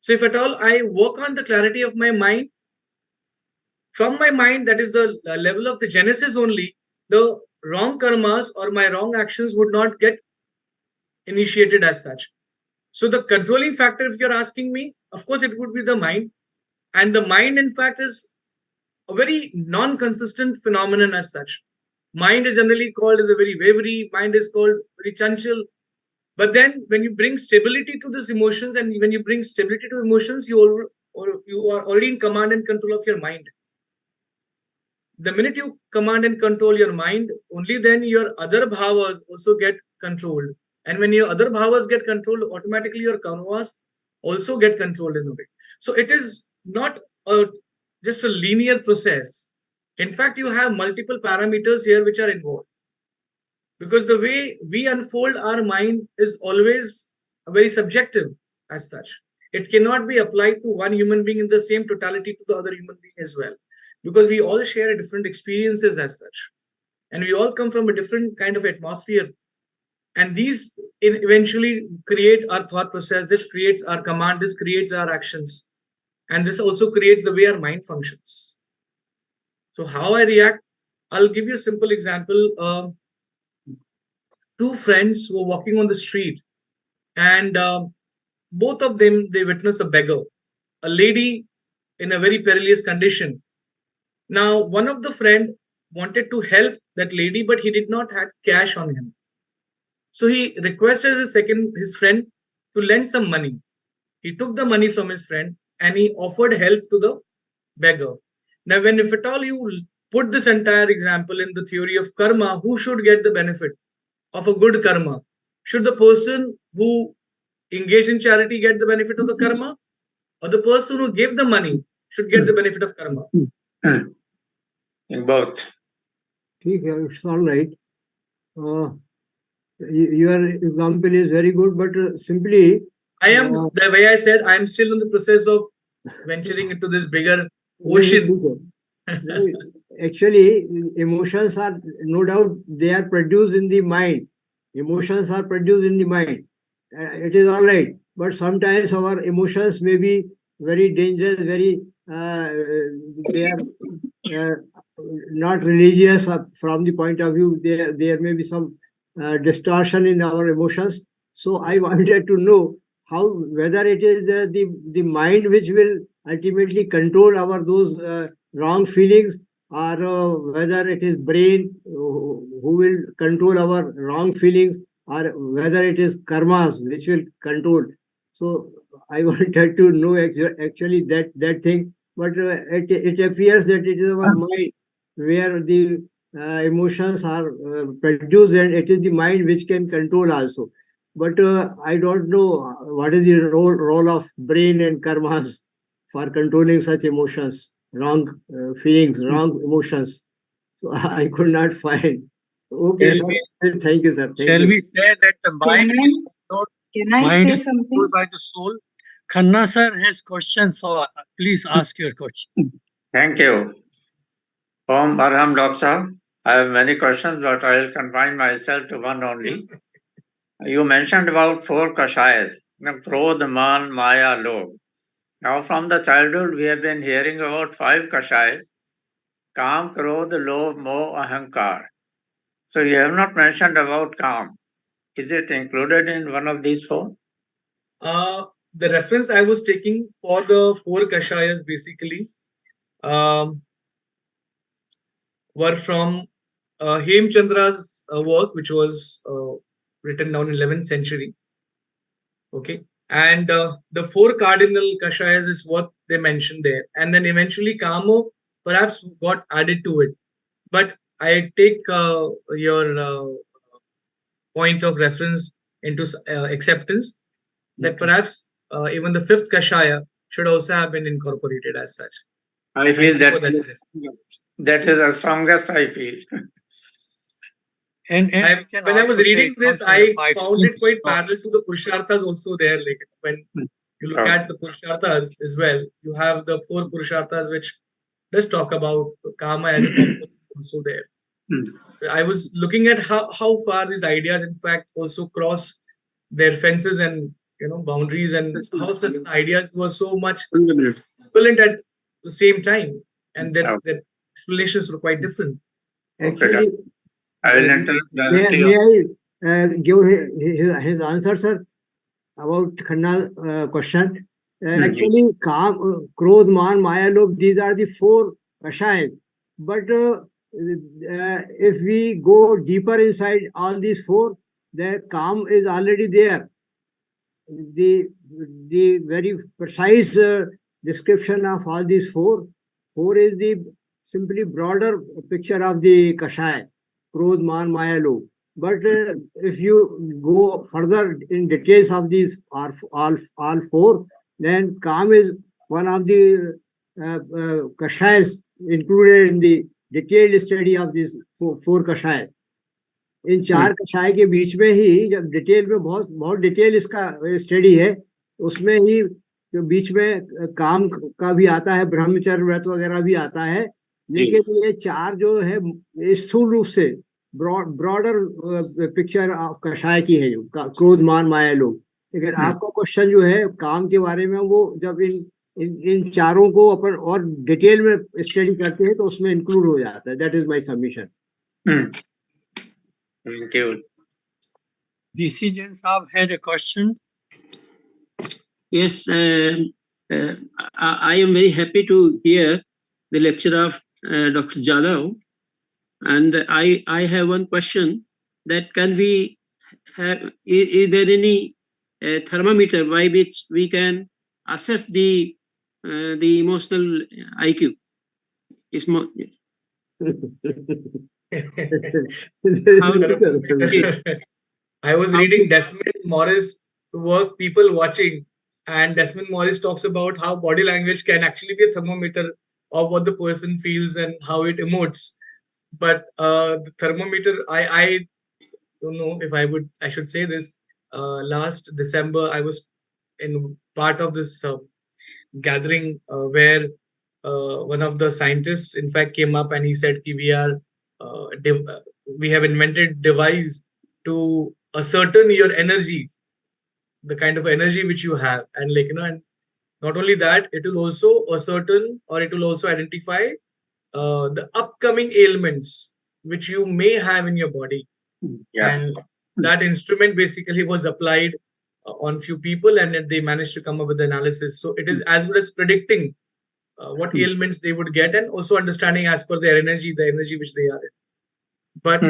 So if at all I work on the clarity of my mind, from my mind, that is the level of the genesis only, the wrong karmas or my wrong actions would not get initiated as such. So the controlling factor, if you're asking me, of course, it would be the mind. And the mind, in fact, is a very non-consistent phenomenon as such. Mind is generally called as a very wavery, mind is called very chanchal. But then when you bring stability to these emotions, and when you bring stability to emotions, you are already in command and control of your mind. The minute you command and control your mind, only then your other bhavas also get controlled. And when your other bhavas get controlled, automatically your karmas also get controlled in a way. So it is not just a linear process. In fact, you have multiple parameters here which are involved. Because the way we unfold our mind is always very subjective as such. It cannot be applied to one human being in the same totality to the other human being as well. Because we all share different experiences as such. And we all come from a different kind of atmosphere. And these eventually create our thought process. This creates our command. This creates our actions. And this also creates the way our mind functions. So how I react, I'll give you a simple example. 2 friends were walking on the street, and both of them, they witnessed a beggar, a lady in a very perilous condition. Now, one of the friend wanted to help that lady, but he did not have cash on him. So he requested his friend to lend some money. He took the money from his friend and he offered help to the beggar. Now, if at all you put this entire example in the theory of karma, who should get the benefit of a good karma? Should the person who engaged in charity get the benefit of the karma, or the person who gave the money should get the benefit of karma? In both. It's all right. Your example is very good, but simply the way I said, I am still in the process of venturing into this bigger ocean. Actually, emotions are, no doubt, they are produced in the mind. Emotions are produced in the mind. It is all right. But sometimes our emotions may be very dangerous, very, they are not religious from the point of view. There may be some distortion in our emotions. So I wanted to know whether it is the mind which will ultimately control our those wrong feelings, or whether it is brain who will control our wrong feelings, or whether it is karmas which will control. So I wanted to know actually that thing, but it appears that it is our mind where the emotions are produced, and it is the mind which can control also. But I don't know what is the role of brain and karmas for controlling such emotions, wrong feelings, wrong emotions. So I could not find. Okay, Shall sir. Thank you, sir. Thank Shall you. we say that the mind is controlled? Can I Mind say is something? controlled by the soul. Khanna sir has questions, so please ask your question. Thank you. Om Arham Doksa. I have many questions, but I will confine myself to one only. You mentioned about 4 kashayas, Krodh, Man, Maya, Lobh. Now, from the childhood, we have been hearing about 5 kashayas, Kam, Krodh, Lobh, Moh, Ahankar. So you have not mentioned about Kam. Is it included in one of these 4? The reference I was taking for the 4 kashayas basically were from Hemchandra's work, which was written down in 11th century. Okay, and the 4 cardinal kashayas is what they mentioned there, and then eventually Kamo perhaps got added to it. But I take your point of reference into acceptance that perhaps even the 5th kashaya should also have been incorporated as such. I feel Thank you for that suggestion. that is the strongest, I feel. And we can When I was also say reading it this, comes in the I 5 found it schemes. quite parallel to the Purusharthas also there. Like when you look Oh. at the Purusharthas as well, you have the 4 Purusharthas which does talk about karma as a component also there. I was looking at how far these ideas in fact also cross their fences and boundaries, and how certain ideas were so much equivalent at the same time, and that explanations were quite different. Actually, I will enter may I give his answer, sir, about Khanna's question? Actually, Kam, Krodh, Man, Maya, Lobh, these are the 4 kashayas. But if we go deeper inside all these 4, the Kam is already there. The very precise description of all these 4 is the simply broader picture of the kashaya, Krodh, Man, Maya, Lobh. But if you go further in details of these all 4, then Kam is one of the kashayas included in the detailed study of these 4 kashaya. इन 4 कषाय के बीच में ही जब detail में बहुत detail इसका study है, उसमें ही जो बीच में काम का भी आता है, ब्रह्मचर्य व्रत वगैरह भी आता है, लेकिन ये 4 जो है स्थूल रूप से ब्रॉडर पिक्चर कषाय की है, जो क्रोध, मान, माया, लोभ. लेकिन आपका क्वेश्चन जो है काम के बारे में, वो जब इन चारों को अपन और डिटेल में स्टडी करते हैं तो उसमें इंक्लूड हो जाता है. That is my submission. Thank you. DC Jain Saab had a question. Yes, I am very happy to hear the lecture of Dr. Jadhav, and I have one question, that can we have, is there any thermometer by which we can assess the emotional IQ? I was reading Desmond Morris' work, People Watching, and Desmond Morris talks about how body language can actually be a thermometer of what the person feels and how it emotes. But the thermometer, I don't know if I should say this. Last December, I was in part of this gathering where one of the scientists, in fact, came up and he said, we have invented device to ascertain your energy, the kind of energy which you have, and and not only that, it will also ascertain, or it will also identify the upcoming ailments which you may have in your body. And that instrument basically was applied on few people, and then they managed to come up with the analysis. So it is as good as predicting what ailments they would get, and also understanding as per their energy, the energy which they are in. But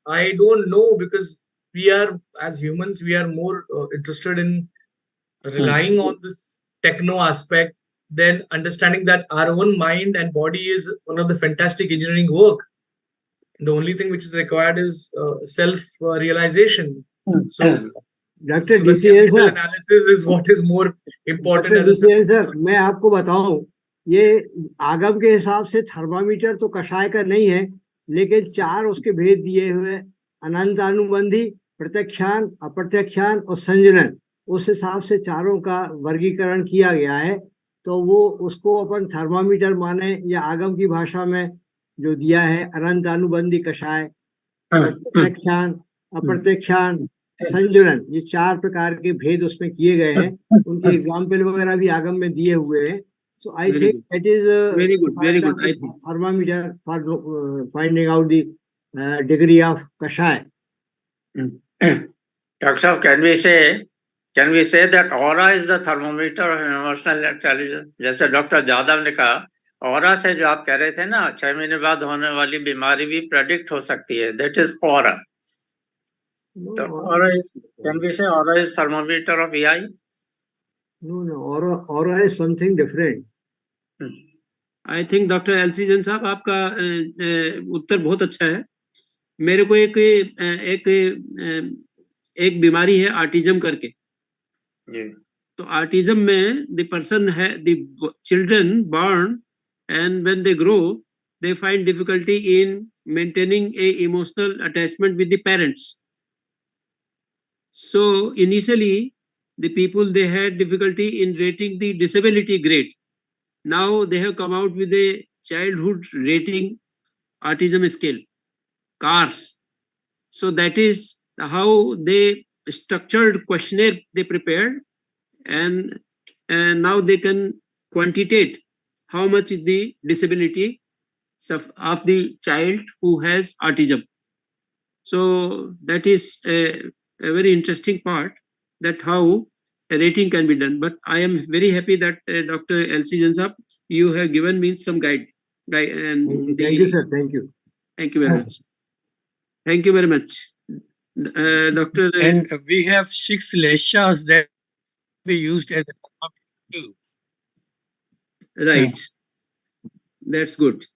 I don't know, because we are, as humans, we are more interested in relying on this techno aspect than understanding that our own mind and body is one of the fantastic engineering work. The only thing which is required is self-realization. So, doctor the DCN chemical sir, analysis is what is more important. Doctor as a DCN sir, मैं आपको बताऊं, ये आगम के हिसाब से thermometer तो कषाय का नहीं है, लेकिन 4 उसके भेद दिए हुए, अनंत अनुबंधी, प्रत्यक्षान, अप्रत्यक्षान और संजनन, उस हिसाब से चारों का वर्गीकरण किया गया है. तो वो उसको अपन थर्मामीटर माने, या आगम की भाषा में जो दिया है अनंत अनुबंधी कषाय, प्रत्यक्षान, अप्रत्यक्षान, संजनन, ये 4 प्रकार के भेद उसमें किए गए हैं. उनके एग्जाम्पल वगैरह भी आगम में दिए हुए हैं. So I think that is very good. I think thermometer for finding out the degree of kashay. Dr. Saab, can we say that aura is the thermometer of emotional intelligence? जैसे doctor Jadav ने कहा, aura से जो आप कह रहे थे ना, 6 महीने बाद होने वाली बीमारी भी predict हो सकती है. That is aura. So aura is, can we say aura is thermometer of EI? No, aura is something different. I think doctor LC Jain साहब, आपका उत्तर बहुत अच्छा है. मेरे को एक बीमारी है ऑटिज्म करके. तो ऑटिज्म में द पर्सन है, the children born and when they grow they find difficulty in maintaining A emotional attachment with the parents. So initially the people they had difficulty in rating the disability grade. Now they have come out with a childhood rating autism scale, CARS. So that is how they structured questionnaire they prepared, and now they can quantitate how much is the disability of the child who has autism. So that is a very interesting part, that how a rating can be done. But I am very happy that Dr. L.C. Jansab, you have given me some guide. And thank you, sir. Thank you. Thank you very much. Thank you very much. Dr. And we have 6 leshas that we used as a thermometer too. Right. That's good.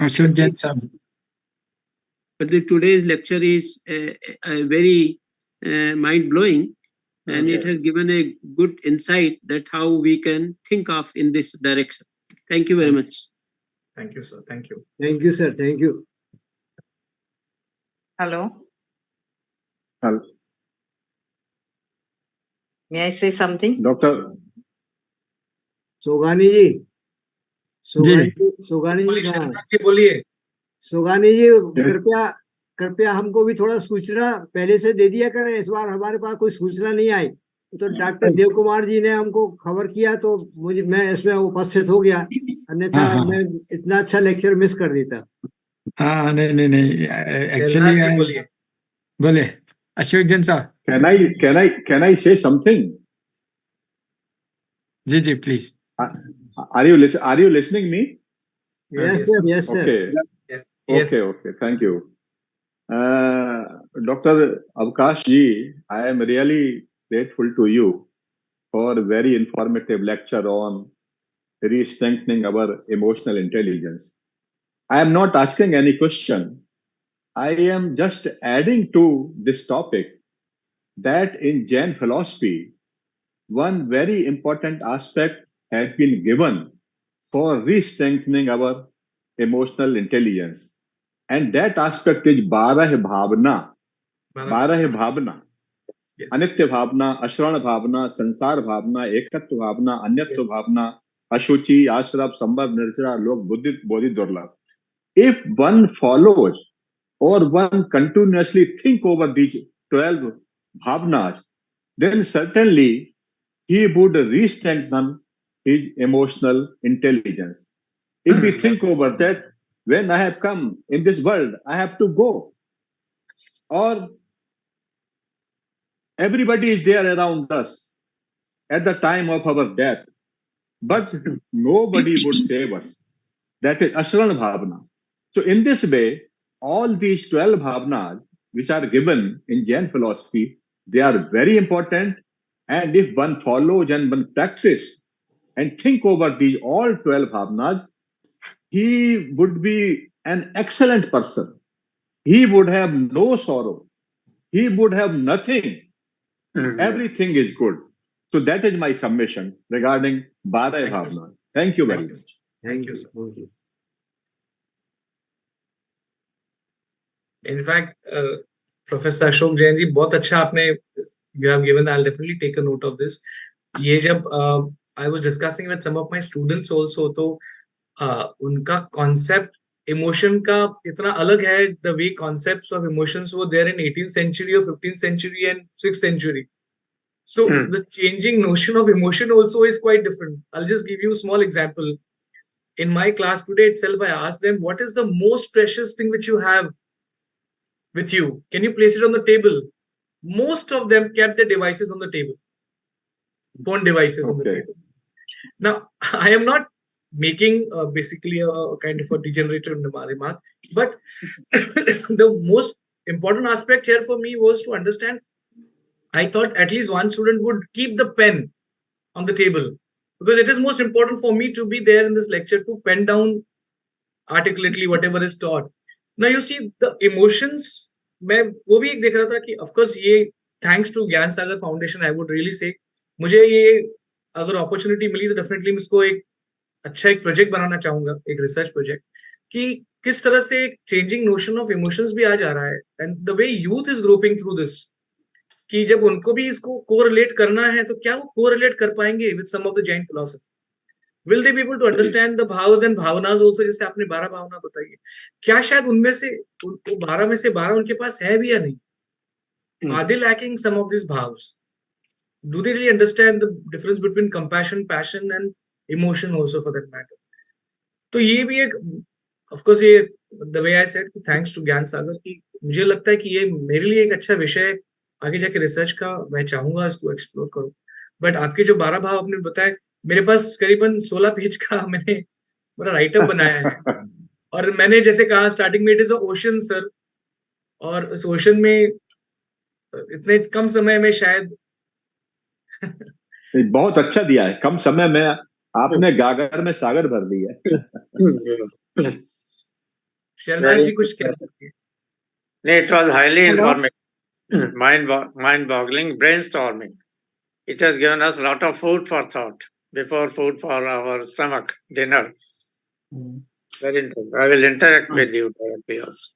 Ashok Jain sir. But today's lecture is very mind-blowing, and it has given a good insight that how we can think of in this direction. Thank you very much. Thank you, sir. Thank you. Thank you, sir. Thank you. Hello. Hello. May I say something? Doctor. Sogani ji, Sogani ji, बोलिए. सोगानी जी, कृपया हमको भी थोड़ा सूचना पहले से दे दिया करें. इस बार हमारे पास कोई सूचना नहीं आई, तो डॉक्टर देव कुमार जी ने हमको खबर किया, तो मैं इसमें उपस्थित हो गया, अन्यथा मैं इतना अच्छा लेक्चर मिस कर देता. हाँ, नहीं एक्चुअली बोले अशोक जैन साहब. Can I say something? जी please. Are you listening me? Yes, sir. Yes, sir. Okay. Yes. Okay. Thank you. Dr. Avkash ji, I am really grateful to you for a very informative lecture on re-strengthening our emotional intelligence. I am not asking any question. I am just adding to this topic that in Jain philosophy, one very important aspect has been given for re-strengthening our emotional intelligence. And that aspect is Barah Bhavna. Barah Bhavna. Anitya Bhavna, Ashrana Bhavna, Sansar Bhavna, Ekatva Bhavna, Anyatva Bhavna, Ashuchi, Ashraf, Sambhav, Nirjara, Lok, Bodhi, Durlabh. If one follows or one continuously think over these 12 bhavnas, then certainly he would re-strengthen his emotional intelligence. If we think over that, when I have come in this world, I have to go. Or Everybody is there around us at the time of our death, but nobody would save us. That is Ashran Bhavana. So in this way, all these 12 bhavanas which are given in Jain philosophy, they are very important. And if one follows and one practice and think over these all 12 bhavanas, he would be an excellent person. He would have no sorrow. He would have nothing. Everything is good. So that is my submission regarding Bharai Bhavana. Thank you very much. Thank you, sir. In fact, Professor Ashok Jain ji, बहुत अच्छा आपने you have given. I'll definitely take a note of this. ये जब I was discussing with some of my students also, तो उनका concept emotion का इतना अलग है. The way concepts of emotions were there in 18th century or 15th century and 6th century. So the changing notion of emotion also is quite different. I'll just give you a small example. In my class today itself, I asked them, what is the most precious thing which you have with you? Can you place it on the table? Most of them kept their devices on the table. Phone devices on the table. Now, I am not making basically a kind of a degenerative remark, but the most important aspect here for me was to understand, I thought at least one student would keep the pen on the table, because it is most important for me to be there in this lecture to pen down articulately whatever is taught. Now you see the emotions, मैं वो भी एक देख रहा था कि of course ये thanks to ज्ञान सागर foundation, I would really say, मुझे ये अगर opportunity मिली तो definitely मैं इसको एक अच्छा एक प्रोजेक्ट बनाना चाहूंगा, एक रिसर्च प्रोजेक्ट, कि किस तरह से चेंजिंग नोशन ऑफ इमोशंस भी आ जा रहा है, and the way youth is groping through this, कि जब उनको भी इसको कोरिलेट करना है तो क्या वो कोरिलेट कर पाएंगे with some of the Jain philosophy? Will they be able to understand the bhavs and bhavanas also? जैसे आपने 12 भावना बताई है, क्या शायद उनमें से 12 में से 12 उनके पास है भी या नहीं? Are they lacking some of this bhavs? Do they really understand the difference between compassion, passion and emotion also for that matter? तो ये भी एक, ऑफ कोर्स ये the way I said, thanks to Gyan Sagar, कि मुझे लगता है कि ये मेरे लिए एक अच्छा विषय आगे जाके रिसर्च का, मैं चाहूंगा इसको एक्सप्लोर करूं. बट आपके जो 12 भाव आपने बताए, मेरे पास करीबन 16 पेज का मैंने मेरा राइटअप बनाया है. और मैंने जैसे कहा स्टार्टिंग में, it is a ocean sir, और उस ओशन में इतने कम समय में शायद बहुत अच्छा दिया है. कम समय में आपने गागर में सागर भर दिया. शर्नाज जी कुछ कह सकते हैं? It was highly informative, mind-boggling, brainstorming. It has given us a lot of food for thought, before food for our stomach, dinner. Very interesting. I will interact with you directly also.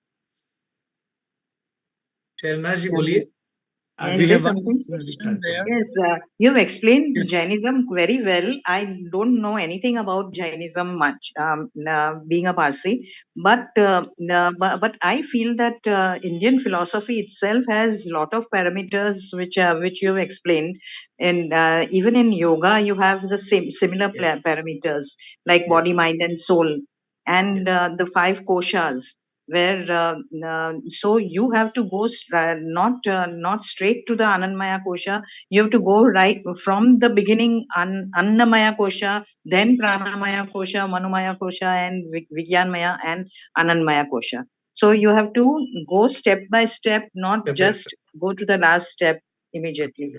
शर्नाज जी बोलिए. We have one question there. Yes, you've explained Jainism very well. I don't know anything about Jainism much, being a Parsi, but I feel that Indian philosophy itself has a lot of parameters which you've explained, and even in yoga you have the similar parameters like body, mind, and soul, and the 5 koshas, where so you have to go not straight to the Anandmaya kosha. You have to go right from the beginning, Annamaya kosha, then Pranamaya kosha, Manomaya kosha, and Vijnanmaya and Anandmaya kosha. So you have to go step by step, not just go to the last step immediately.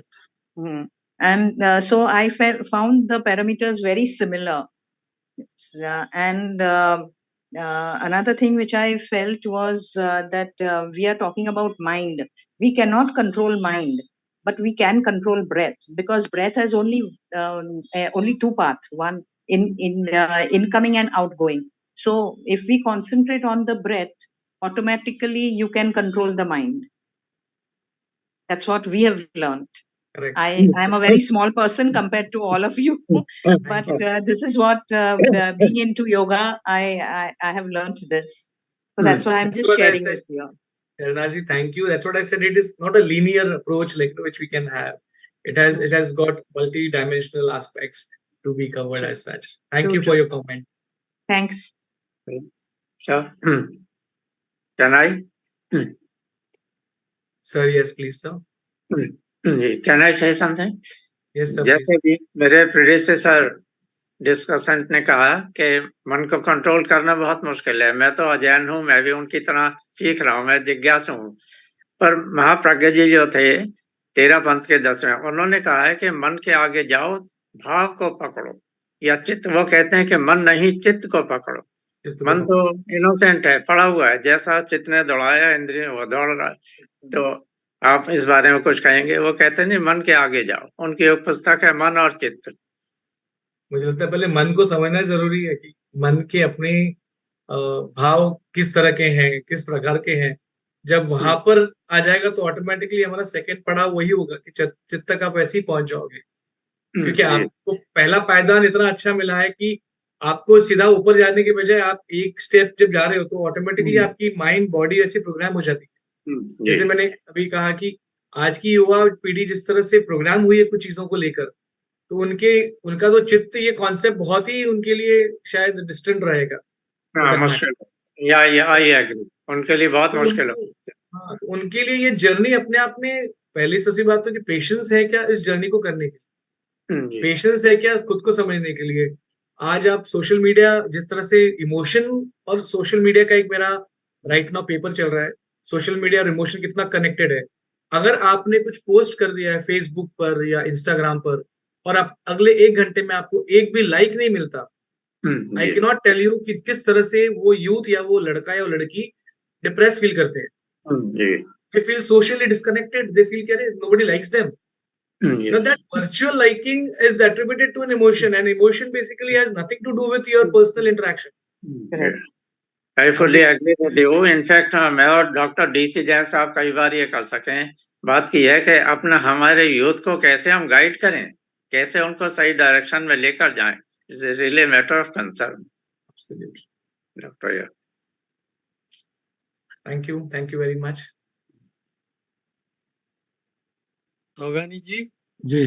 And so I found the parameters very similar. And another thing which I felt was that we are talking about mind. We cannot control mind, but we can control breath, because breath has only 2 paths, one in incoming and outgoing. So if we concentrate on the breath, automatically you can control the mind. That's what we have learned. Correct. I'm a very small person compared to all of you, but this is what being into yoga, I have learned this. So that's why I'm just sharing with you. Sharnaji, thank you. That's what I said. It is not a linear approach like which we can have. It has got multi-dimensional aspects to be covered as such. Thank you for your comment. Thanks. Can I? Sir, yes, please, sir. जी, can I say something? Yes, sir, please. जैसे भी मेरे predecessor डिस्कसेंट ने कहा कि मन को control करना बहुत मुश्किल है। मैं तो अजैन हूँ, मैं भी उनकी तरह सीख रहा हूँ, मैं जिज्ञासु हूँ। पर महाप्रज्ञ जी जो थे 13 पंथ के 10वें, उन्होंने कहा है कि मन के आगे जाओ, भाव को पकड़ो, या चित्त, वो कहते हैं कि मन नहीं चित्त को पकड़ो। मन तो इनोसेंट है, पड़ा हुआ है, जैसा चित्त ने दौड़ाया इंद्रिय वो दौड़ रहा है। तो आप इस बारे में कुछ कहेंगे? वो कहते हैं नहीं, मन के आगे जाओ। उनकी एक पुस्तक है मन और चित्त। मुझे लगता है पहले मन को समझना जरूरी है कि मन के अपने भाव किस तरह के हैं, किस प्रकार के हैं। जब वहां पर आ जाएगा तो ऑटोमेटिकली हमारा सेकंड पड़ाव वही होगा कि चित्त तक आप ऐसे ही पहुंच जाओगे, क्योंकि आपको पहला पायदान इतना अच्छा मिला है कि आपको सीधा ऊपर जाने के बजाय आप एक स्टेप जब जा रहे हो तो ऑटोमेटिकली आपकी माइंड बॉडी ऐसी प्रोग्राम हो जाती है। जैसे मैंने अभी कहा कि आज की युवा पीढ़ी जिस तरह से प्रोग्राम हुई है कुछ चीजों को लेकर, तो उनका तो चित्त ये कॉन्सेप्ट बहुत ही उनके लिए शायद डिस्टेंट रहेगा। मुश्किल, या आई एग्री, उनके लिए बहुत मुश्किल है। हाँ, तो उनके लिए ये जर्नी अपने आप में, पहली सबसे बात तो कि पेशेंस है क्या इस जर्नी को करने के लिए, पेशेंस है क्या खुद को समझने के लिए। आज आप सोशल मीडिया जिस तरह से इमोशन, और सोशल मीडिया का एक मेरा राइट नाउ पेपर चल रहा है, सोशल मीडिया और इमोशन कितना कनेक्टेड है। अगर आपने कुछ पोस्ट कर दिया है फेसबुक पर या इंस्टाग्राम पर और आप अगले 1 घंटे में आपको एक भी लाइक नहीं मिलता, I can not tell you कि किस तरह से वो यूथ या वो लड़का या वो लड़की डिप्रेस फील करते हैं। They feel socially disconnected, they feel कि nobody likes them. Now that virtual liking is attributed to an emotion, and emotion basically has nothing to do with your personal interaction. I fully agree with you. In fact, मैं और doctor DC Jain साहब कई बार ये कर सकें। बात की है कि अपना हमारे यूथ को कैसे हम गाइड करें, कैसे उनको सही डायरेक्शन में लेकर जाएं। It's really a matter of concern. Absolutely. Doctor, Thank you very much. Sogani जी। जी,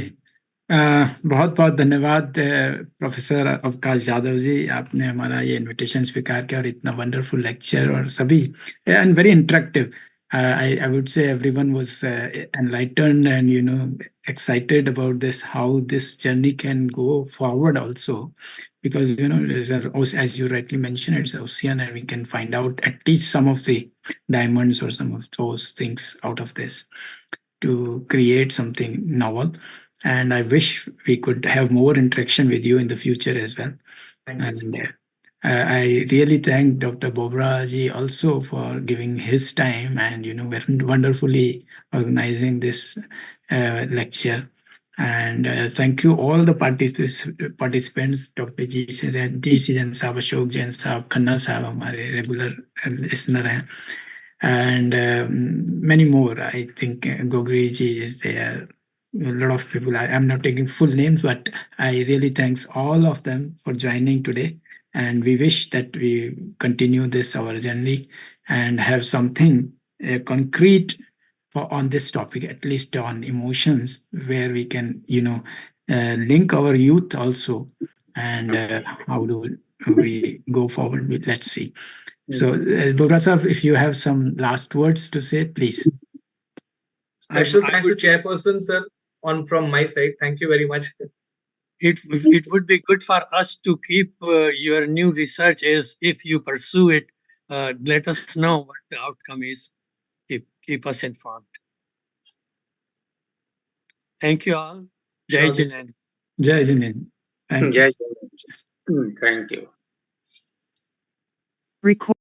बहुत बहुत धन्यवाद प्रोफेसर अवकाश यादव जी, आपने हमारा ये इनविटेशन स्वीकार किया और इतना वंडरफुल लेक्चर, और सभी and very interactive. I would say everyone was enlightened and excited about this, how this journey can go forward also, because as you rightly mentioned, it's an ocean and we can find out at least some of the diamonds or some of those things out of this to create something novel. And I wish we could have more interaction with you in the future as well. Thank you. And I really thank Dr. Bobra ji also for giving his time and wonderfully organizing this lecture. And thank you all the participants, Dr. G. Jain Sahab, Ashok Jain Sahab, Khanna Sahab, हमारे regular listener हैं. And many more. I think Gogri ji is there. A lot of people. I'm not taking full names, but I really thanks all of them for joining today. And we wish that we continue this our journey and have something concrete on this topic, at least on emotions, where we can link our youth also, and how do we go forward with. Let's see. So, Bobra Sahab, if you have some last words to say, please. Special thanks to Chairperson, sir, from my side. Thank you very much. It would be good for us to keep your new research as if you pursue it. Let us know what the outcome is. Keep us informed. Thank you all. Jai Jinan. Jai Jinan. Thank you. Record.